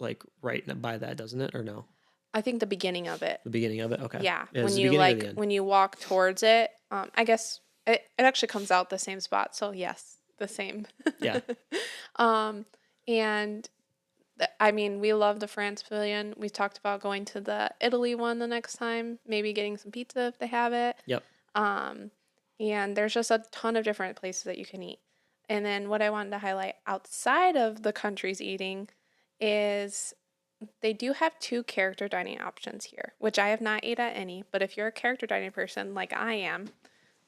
[SPEAKER 2] like right by that, doesn't it? Or no?
[SPEAKER 1] I think the beginning of it.
[SPEAKER 2] The beginning of it? Okay.
[SPEAKER 1] Yeah.
[SPEAKER 2] It's
[SPEAKER 1] When
[SPEAKER 2] the
[SPEAKER 1] you
[SPEAKER 2] beginning or the
[SPEAKER 1] like
[SPEAKER 2] end?
[SPEAKER 1] when you walk towards it, I guess it actually comes out the same spot. So yes, the same.
[SPEAKER 2] Yeah.
[SPEAKER 1] And I mean, we love the France Pavilion. We talked about going to the Italy one the next time, maybe getting some pizza if they have it.
[SPEAKER 2] Yep.
[SPEAKER 1] And there's just a ton of different places that you can eat. And then what I wanted to highlight outside of the country's eating is they do have two character dining options here, which I have not ate at any. But if you're a character dining person like I am,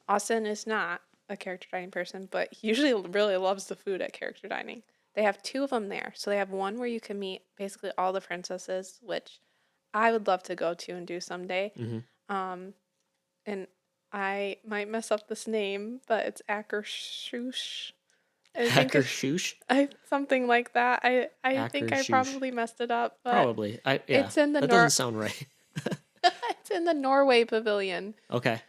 [SPEAKER 1] Austin is not a character dining person, but he usually really loves the food at character dining. They have two of them there. So they have one where you can meet basically all the princesses, which I would love to go to and do someday.
[SPEAKER 2] Mm-hmm.
[SPEAKER 1] Um, and I might mess up this name, but it's Akershus. I think
[SPEAKER 2] Hacker shoosh.
[SPEAKER 1] something like that. I
[SPEAKER 2] Hacker
[SPEAKER 1] think I
[SPEAKER 2] shoosh.
[SPEAKER 1] probably messed it up, but
[SPEAKER 2] Probably. Yeah.
[SPEAKER 1] it's in the
[SPEAKER 2] That doesn't sound right.
[SPEAKER 1] it's in the Norway Pavilion.
[SPEAKER 2] Okay.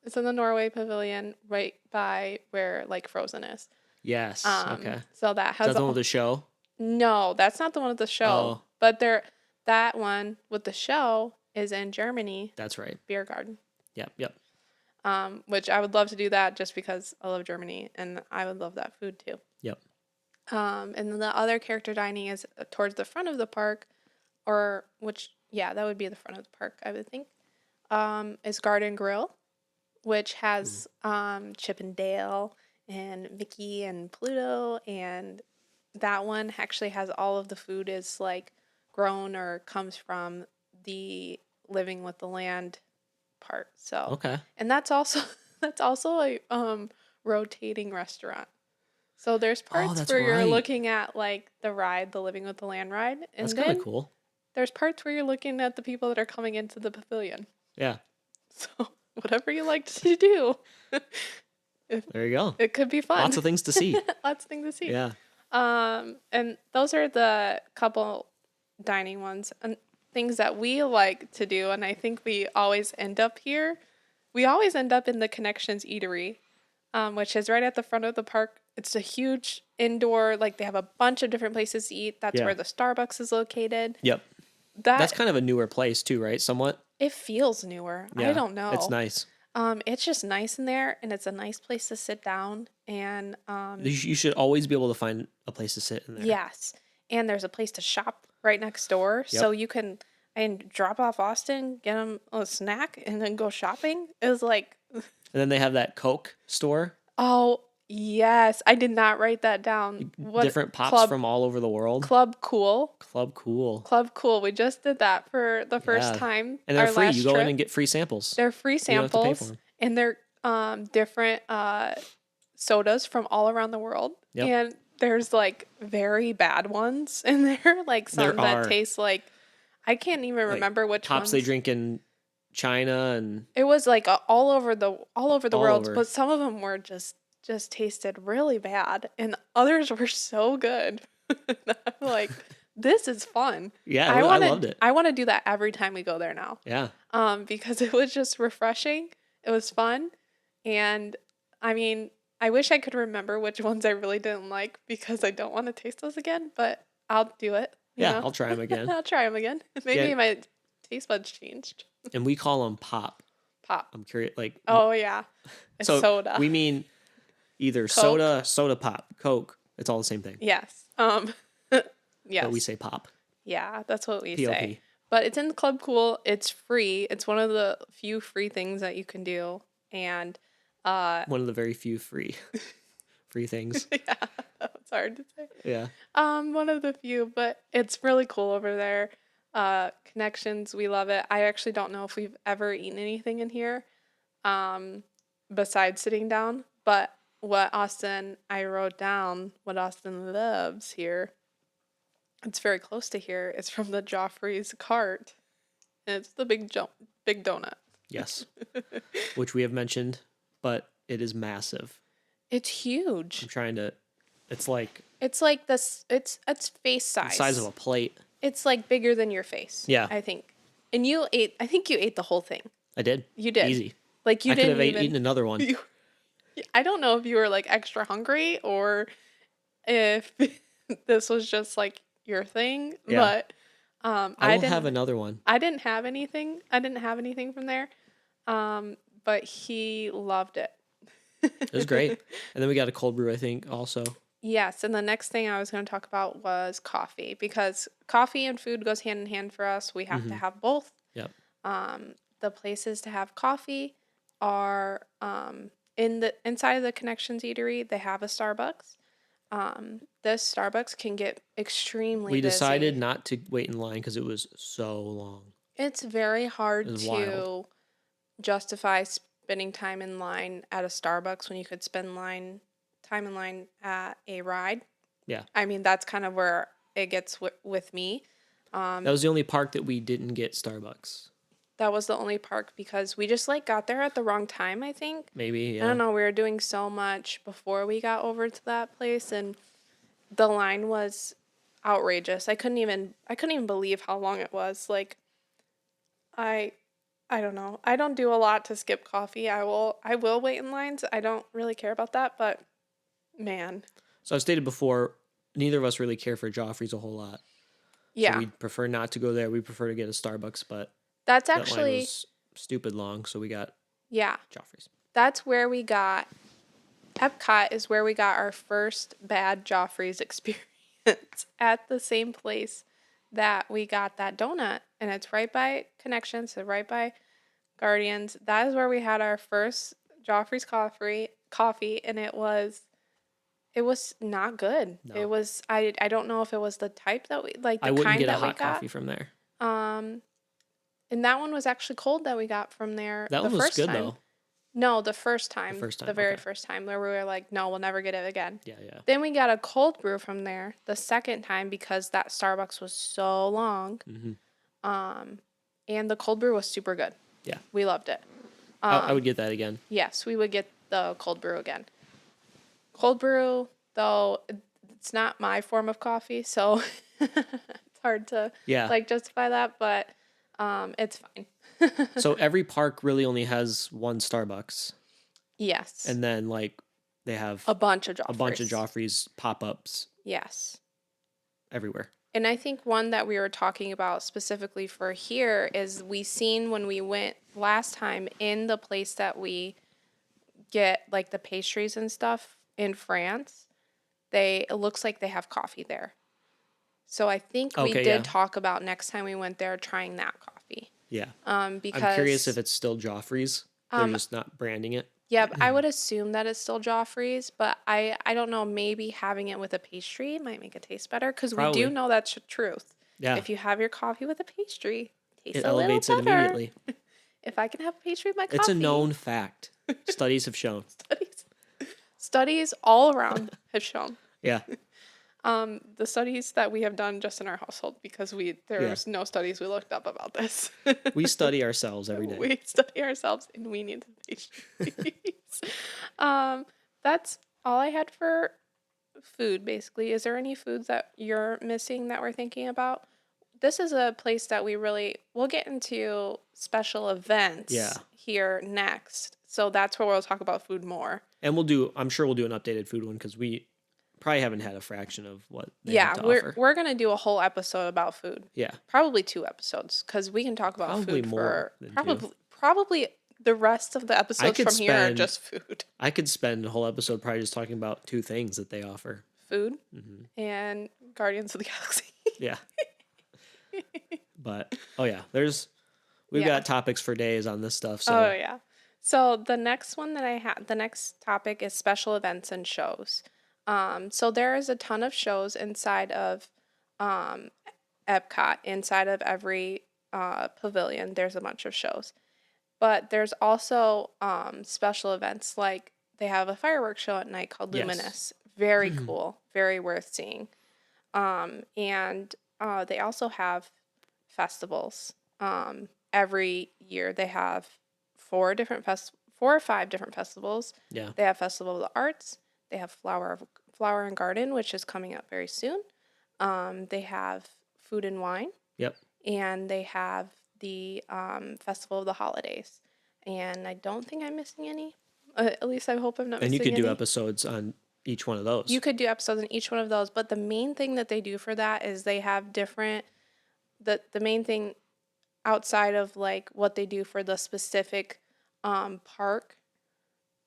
[SPEAKER 1] It's in the Norway Pavilion right by where like Frozen is.
[SPEAKER 2] Yes. Okay.
[SPEAKER 1] So that
[SPEAKER 2] Is
[SPEAKER 1] has
[SPEAKER 2] that the one with the show?
[SPEAKER 1] no, that's not the one with the show.
[SPEAKER 2] Oh,
[SPEAKER 1] But that one with the show is in Germany,
[SPEAKER 2] that's right.
[SPEAKER 1] Beer Garden.
[SPEAKER 2] Yep. Yep.
[SPEAKER 1] Which I would love to do that just because I love Germany and I would love that food too.
[SPEAKER 2] Yep.
[SPEAKER 1] And then the other character dining is towards the front of the park, or which, yeah, that would be the front of the park, I would think. Is Garden Grill, which has Chip and Dale and Mickey and Pluto, and that one actually has all of the food is like grown or comes from the Living with the Land part. So,
[SPEAKER 2] Okay.
[SPEAKER 1] and that's also a rotating restaurant. So there's
[SPEAKER 2] Oh,
[SPEAKER 1] parts
[SPEAKER 2] that's
[SPEAKER 1] where you're
[SPEAKER 2] right.
[SPEAKER 1] looking at like the ride, the Living with the Land ride, and
[SPEAKER 2] That's kind of
[SPEAKER 1] then
[SPEAKER 2] cool.
[SPEAKER 1] there's parts where you're looking at the people that are coming into the pavilion.
[SPEAKER 2] Yeah.
[SPEAKER 1] So whatever you like to do,
[SPEAKER 2] There you go.
[SPEAKER 1] it could be fun.
[SPEAKER 2] Lots of things to see.
[SPEAKER 1] Lots of things to see.
[SPEAKER 2] Yeah.
[SPEAKER 1] And those are the couple dining ones and things that we like to do. And I think we always end up here. We always end up in the Connections Eatery, which is right at the front of the park. It's a huge indoor, like they have a bunch of different places to eat. That's
[SPEAKER 2] Yeah.
[SPEAKER 1] where the Starbucks is located.
[SPEAKER 2] Yep. That's kind of a newer place too, right? Somewhat.
[SPEAKER 1] It feels newer.
[SPEAKER 2] Yeah.
[SPEAKER 1] I don't know.
[SPEAKER 2] It's nice.
[SPEAKER 1] It's just nice in there, and it's a nice place to sit down. And
[SPEAKER 2] You should always be able to find a place to sit in there.
[SPEAKER 1] yes, and there's a place to shop right next door, so you can and drop off Austin, get him a snack, and then go shopping. It was like,
[SPEAKER 2] And then they have that Coke store.
[SPEAKER 1] oh yes, I did not write that down. What
[SPEAKER 2] Different pops from all over the world.
[SPEAKER 1] Club Cool.
[SPEAKER 2] Club Cool.
[SPEAKER 1] Club Cool. We just did that for the first
[SPEAKER 2] Yeah.
[SPEAKER 1] time.
[SPEAKER 2] And they're
[SPEAKER 1] our
[SPEAKER 2] free.
[SPEAKER 1] last
[SPEAKER 2] You go
[SPEAKER 1] trip.
[SPEAKER 2] in and get free samples.
[SPEAKER 1] They're free
[SPEAKER 2] You don't have to pay for
[SPEAKER 1] samples,
[SPEAKER 2] 'em.
[SPEAKER 1] and they're different sodas from all around the world.
[SPEAKER 2] Yep.
[SPEAKER 1] And there's like very bad ones in there, like some that taste like I can't even remember which
[SPEAKER 2] Pops
[SPEAKER 1] ones
[SPEAKER 2] they drink in China and
[SPEAKER 1] it was like all over the world,
[SPEAKER 2] over.
[SPEAKER 1] but some of them were just tasted really bad, and others were so good. I'm like, this is fun.
[SPEAKER 2] yeah,
[SPEAKER 1] I
[SPEAKER 2] loved it.
[SPEAKER 1] I want to do that every time we go there now.
[SPEAKER 2] Yeah.
[SPEAKER 1] Because it was just refreshing. It was fun, and I mean, I wish I could remember which ones I really didn't like because I don't want to taste those again. But I'll do it. you
[SPEAKER 2] Yeah,
[SPEAKER 1] know?
[SPEAKER 2] I'll try them again.
[SPEAKER 1] I'll try them again. Maybe
[SPEAKER 2] Yeah.
[SPEAKER 1] my taste buds changed.
[SPEAKER 2] And we call them pop.
[SPEAKER 1] Pop.
[SPEAKER 2] I'm curious, like
[SPEAKER 1] Oh yeah, it's
[SPEAKER 2] so
[SPEAKER 1] soda.
[SPEAKER 2] we mean either
[SPEAKER 1] Coke.
[SPEAKER 2] soda pop, Coke. It's all the same thing.
[SPEAKER 1] Yes. Yes.
[SPEAKER 2] But we say pop.
[SPEAKER 1] Yeah, that's what we
[SPEAKER 2] POP.
[SPEAKER 1] say. But it's in Club Cool. It's free. It's one of the few free things that you can do. And
[SPEAKER 2] One of the very few free things.
[SPEAKER 1] yeah, it's hard to say.
[SPEAKER 2] Yeah.
[SPEAKER 1] One of the few, but it's really cool over there. Connections, we love it. I actually don't know if we've ever eaten anything in here, besides sitting down. But I wrote down what Austin loves here. It's very close to here. It's from the Joffrey's cart. And it's the big donut.
[SPEAKER 2] Yes. Which we have mentioned, but it is massive.
[SPEAKER 1] It's huge.
[SPEAKER 2] I'm trying to. It's like
[SPEAKER 1] It's like this. It's face
[SPEAKER 2] the
[SPEAKER 1] size.
[SPEAKER 2] size of a plate.
[SPEAKER 1] It's like bigger than your face.
[SPEAKER 2] Yeah.
[SPEAKER 1] I think. And you ate. I think you ate the whole thing.
[SPEAKER 2] I did.
[SPEAKER 1] You did.
[SPEAKER 2] Easy.
[SPEAKER 1] Like you
[SPEAKER 2] I could
[SPEAKER 1] didn't
[SPEAKER 2] have
[SPEAKER 1] even.
[SPEAKER 2] eaten another one.
[SPEAKER 1] I don't know if you were like extra hungry or if this was just like your thing.
[SPEAKER 2] Yeah.
[SPEAKER 1] But
[SPEAKER 2] I will have another one.
[SPEAKER 1] I didn't have anything. I didn't have anything from there. But he loved it.
[SPEAKER 2] It was great. And then we got a cold brew, I think, also.
[SPEAKER 1] Yes, and the next thing I was going to talk about was coffee because coffee and food goes hand in hand for us. We have to have both.
[SPEAKER 2] Yep.
[SPEAKER 1] The places to have coffee are in the inside of the Connections Eatery, they have a Starbucks. This Starbucks can get extremely
[SPEAKER 2] We decided
[SPEAKER 1] busy.
[SPEAKER 2] not to wait in line because it was so long.
[SPEAKER 1] It's very
[SPEAKER 2] It
[SPEAKER 1] hard
[SPEAKER 2] was wild.
[SPEAKER 1] to justify spending time in line at a Starbucks when you could spend time in line at a ride.
[SPEAKER 2] Yeah.
[SPEAKER 1] I mean, that's kind of where it gets with me.
[SPEAKER 2] That was the only park that we didn't get Starbucks.
[SPEAKER 1] That was the only park because we just like got there at the wrong time, I think.
[SPEAKER 2] Maybe,
[SPEAKER 1] I don't
[SPEAKER 2] yeah.
[SPEAKER 1] know, we were doing so much before we got over to that place and the line was outrageous. I couldn't even believe how long it was. Like I I don't know. I don't do a lot to skip coffee. I will wait in lines. I don't really care about that, but man.
[SPEAKER 2] So I stated before, neither of us really care for Joffrey's a whole lot. So
[SPEAKER 1] Yeah.
[SPEAKER 2] we'd prefer not to go there. We prefer to get a Starbucks, but
[SPEAKER 1] That's
[SPEAKER 2] that line
[SPEAKER 1] actually
[SPEAKER 2] was stupid long, so we got
[SPEAKER 1] yeah.
[SPEAKER 2] Joffrey's.
[SPEAKER 1] That's where we got Epcot is where we got our first bad Joffrey's experience at the same place that we got that donut. And it's right by Connections, so right by Guardians. That is where we had our first Joffrey's coffee and it was not good. It
[SPEAKER 2] No.
[SPEAKER 1] was I don't know if it was the type that we like
[SPEAKER 2] I
[SPEAKER 1] the
[SPEAKER 2] wouldn't
[SPEAKER 1] kind
[SPEAKER 2] get a
[SPEAKER 1] that we
[SPEAKER 2] hot
[SPEAKER 1] got.
[SPEAKER 2] coffee from there.
[SPEAKER 1] Um and that one was actually cold that we got from there
[SPEAKER 2] That
[SPEAKER 1] the
[SPEAKER 2] one was
[SPEAKER 1] first
[SPEAKER 2] good
[SPEAKER 1] time.
[SPEAKER 2] though.
[SPEAKER 1] No, the first time.
[SPEAKER 2] The first time,
[SPEAKER 1] The very
[SPEAKER 2] okay.
[SPEAKER 1] first time where we were like, no, we'll never get it again.
[SPEAKER 2] Yeah, yeah.
[SPEAKER 1] Then we got a cold brew from there the second time because that Starbucks was so long.
[SPEAKER 2] Mm-hmm.
[SPEAKER 1] And the cold brew was super good.
[SPEAKER 2] Yeah.
[SPEAKER 1] We loved it.
[SPEAKER 2] I would get that again.
[SPEAKER 1] Yes, we would get the cold brew again. Cold brew, though, it's not my form of coffee, so it's hard to
[SPEAKER 2] Yeah.
[SPEAKER 1] like justify that, but it's fine.
[SPEAKER 2] So every park really only has one Starbucks,
[SPEAKER 1] Yes.
[SPEAKER 2] and then like they have
[SPEAKER 1] A bunch of Joffreys.
[SPEAKER 2] a bunch of Joffrey's pop-ups
[SPEAKER 1] Yes.
[SPEAKER 2] everywhere.
[SPEAKER 1] And I think one that we were talking about specifically for here is we seen when we went last time in the place that we get like the pastries and stuff in France, it looks like they have coffee there. So I think we
[SPEAKER 2] Okay,
[SPEAKER 1] did
[SPEAKER 2] yeah.
[SPEAKER 1] talk about next time we went there trying that coffee.
[SPEAKER 2] Yeah.
[SPEAKER 1] Because
[SPEAKER 2] I'm curious if it's still Joffrey's. They're
[SPEAKER 1] um
[SPEAKER 2] just not branding it.
[SPEAKER 1] yeah, I would assume that it's still Joffrey's, but I don't know, maybe having it with a pastry might make it taste better because we do
[SPEAKER 2] Probably.
[SPEAKER 1] know that's the truth.
[SPEAKER 2] Yeah.
[SPEAKER 1] If you have your coffee with a pastry, it tastes
[SPEAKER 2] It
[SPEAKER 1] a little
[SPEAKER 2] elevates it
[SPEAKER 1] better.
[SPEAKER 2] immediately.
[SPEAKER 1] If I can have a pastry with my coffee.
[SPEAKER 2] It's a known fact. Studies have shown.
[SPEAKER 1] Studies all around have shown.
[SPEAKER 2] Yeah.
[SPEAKER 1] The studies that we have done just in our household because there's no studies we looked up about this.
[SPEAKER 2] We study ourselves every day.
[SPEAKER 1] We study ourselves and we need the pastries. That's all I had for food basically. Is there any foods that you're missing that we're thinking about? This is a place that we'll get into special events
[SPEAKER 2] Yeah.
[SPEAKER 1] here next. So that's where we'll talk about food more.
[SPEAKER 2] And I'm sure we'll do an updated food one because we probably haven't had a fraction of what they
[SPEAKER 1] Yeah,
[SPEAKER 2] have to
[SPEAKER 1] we're
[SPEAKER 2] offer.
[SPEAKER 1] we're gonna do a whole episode about food.
[SPEAKER 2] Yeah.
[SPEAKER 1] Probably 2 episodes because we can talk about
[SPEAKER 2] Probably
[SPEAKER 1] food
[SPEAKER 2] more
[SPEAKER 1] for
[SPEAKER 2] than 2.
[SPEAKER 1] probably the rest of the episodes
[SPEAKER 2] could
[SPEAKER 1] from here are
[SPEAKER 2] spend-
[SPEAKER 1] just food.
[SPEAKER 2] I could spend a whole episode probably just talking about 2 things that they offer.
[SPEAKER 1] Food
[SPEAKER 2] Hmm.
[SPEAKER 1] and Guardians of the Galaxy.
[SPEAKER 2] Yeah. But we've
[SPEAKER 1] Yeah.
[SPEAKER 2] got topics for days on this stuff. So
[SPEAKER 1] Oh yeah. So the next one that the next topic is special events and shows. So there is a ton of shows inside of Epcot. Inside of every pavilion, there's a bunch of shows. But there's also special events like they have a fireworks show at night called
[SPEAKER 2] Yes.
[SPEAKER 1] Luminous. Very cool. Very worth seeing. And they also have festivals. Every year they have 4 or 5 different festivals.
[SPEAKER 2] yeah.
[SPEAKER 1] They have Festival of the Arts. They have Flower and Garden, which is coming up very soon. They have Food and Wine,
[SPEAKER 2] Yep.
[SPEAKER 1] and they have the Festival of the Holidays. And I don't think I'm missing any. At least I hope I'm not
[SPEAKER 2] And
[SPEAKER 1] missing
[SPEAKER 2] you could
[SPEAKER 1] any.
[SPEAKER 2] do episodes on each one of those.
[SPEAKER 1] You could do episodes in each one of those, but the main thing that they do for that is they have different. The main thing outside of like what they do for the specific park,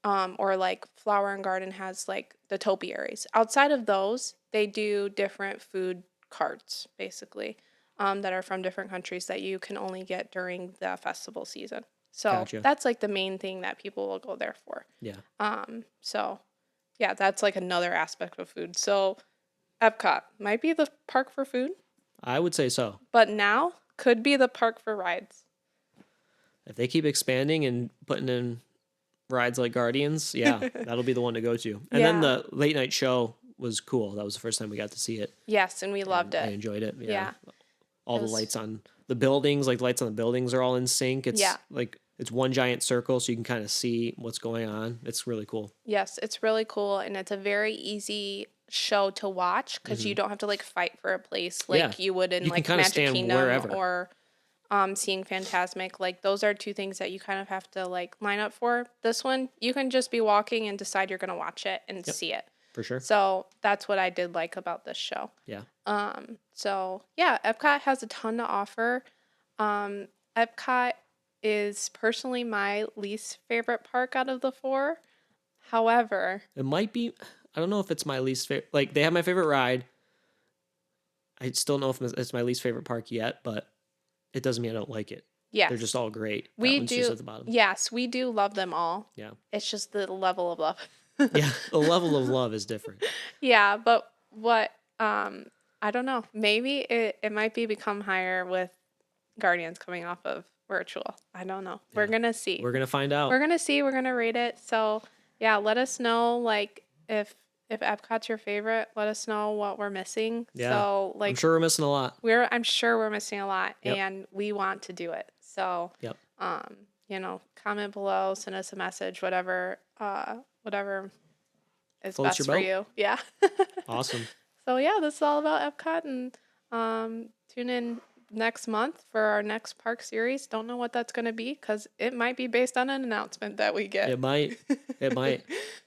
[SPEAKER 1] or like Flower and Garden has like the topiaries. Outside of those, they do different food carts basically, that are from different countries that you can only get during the festival season. So
[SPEAKER 2] Gotcha.
[SPEAKER 1] that's like the main thing that people will go there for.
[SPEAKER 2] Yeah.
[SPEAKER 1] So yeah, that's like another aspect of food. So Epcot might be the park for food,
[SPEAKER 2] I would say so.
[SPEAKER 1] but now could be the park for rides.
[SPEAKER 2] If they keep expanding and putting in rides like Guardians, yeah, that'll be the one to go to. And then
[SPEAKER 1] Yeah.
[SPEAKER 2] the late night show was cool. That was the first time we got to see it,
[SPEAKER 1] Yes, and we loved
[SPEAKER 2] and I
[SPEAKER 1] it.
[SPEAKER 2] enjoyed it. Yeah,
[SPEAKER 1] Yeah.
[SPEAKER 2] all
[SPEAKER 1] It
[SPEAKER 2] the
[SPEAKER 1] was
[SPEAKER 2] lights on the buildings, like lights on the buildings, are all in sync.
[SPEAKER 1] yeah.
[SPEAKER 2] It's like it's one giant circle, so you can kind of see what's going on. It's really cool.
[SPEAKER 1] Yes, it's really cool and it's a very easy show to watch because you don't have to like fight for a place
[SPEAKER 2] Yeah,
[SPEAKER 1] like you would in
[SPEAKER 2] you can
[SPEAKER 1] like
[SPEAKER 2] kind of
[SPEAKER 1] Magic
[SPEAKER 2] stand
[SPEAKER 1] Kingdom
[SPEAKER 2] wherever.
[SPEAKER 1] or seeing Phantasmic. Like those are two things that you kind of have to like line up for. This one, you can just be walking and decide you're gonna watch it and
[SPEAKER 2] Yep,
[SPEAKER 1] see it.
[SPEAKER 2] for sure.
[SPEAKER 1] So that's what I did like about this show.
[SPEAKER 2] Yeah,
[SPEAKER 1] So yeah, Epcot has a ton to offer. Epcot is personally my least favorite park out of the four. However,
[SPEAKER 2] it might be. I don't know if it's my least favorite. Like they have my favorite ride. I still don't know if it's my least favorite park yet, but it doesn't mean I don't like it. They're just
[SPEAKER 1] yes,
[SPEAKER 2] all great. That
[SPEAKER 1] we
[SPEAKER 2] one's just
[SPEAKER 1] do.
[SPEAKER 2] at the bottom.
[SPEAKER 1] Yes, we do love them all.
[SPEAKER 2] Yeah.
[SPEAKER 1] It's just the level of love.
[SPEAKER 2] Yeah. The level of love is different.
[SPEAKER 1] Yeah, but what I don't know. Maybe it might be become higher with Guardians coming off of virtual. I don't know. We're
[SPEAKER 2] Yeah.
[SPEAKER 1] gonna see.
[SPEAKER 2] We're gonna find out.
[SPEAKER 1] We're gonna see. We're gonna rate it. So yeah, let us know like if Epcot's your favorite. Let us know what we're missing.
[SPEAKER 2] Yeah.
[SPEAKER 1] So
[SPEAKER 2] I'm
[SPEAKER 1] like
[SPEAKER 2] sure we're missing a lot.
[SPEAKER 1] I'm sure we're missing a lot,
[SPEAKER 2] Yep.
[SPEAKER 1] and we want to do it. So
[SPEAKER 2] Yep.
[SPEAKER 1] comment below, send us a message, whatever is
[SPEAKER 2] Floats
[SPEAKER 1] best
[SPEAKER 2] your
[SPEAKER 1] for
[SPEAKER 2] boat.
[SPEAKER 1] you. Yeah.
[SPEAKER 2] Awesome.
[SPEAKER 1] So yeah, this is all about Epcot, and tune in next month for our next park series. Don't know what that's going to be because it might be based on an announcement that we get.
[SPEAKER 2] It might. It might.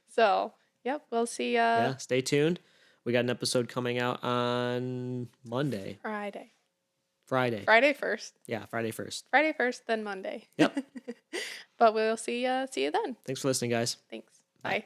[SPEAKER 1] So yep, we'll see ya
[SPEAKER 2] Yeah. Stay tuned. We got an episode coming out on Monday.
[SPEAKER 1] Friday.
[SPEAKER 2] Friday.
[SPEAKER 1] Friday first.
[SPEAKER 2] Yeah, Friday 1st.
[SPEAKER 1] Friday first, then Monday.
[SPEAKER 2] Yep.
[SPEAKER 1] But we'll see you then.
[SPEAKER 2] Thanks for listening, guys.
[SPEAKER 1] Thanks.
[SPEAKER 2] Bye.
[SPEAKER 1] Bye.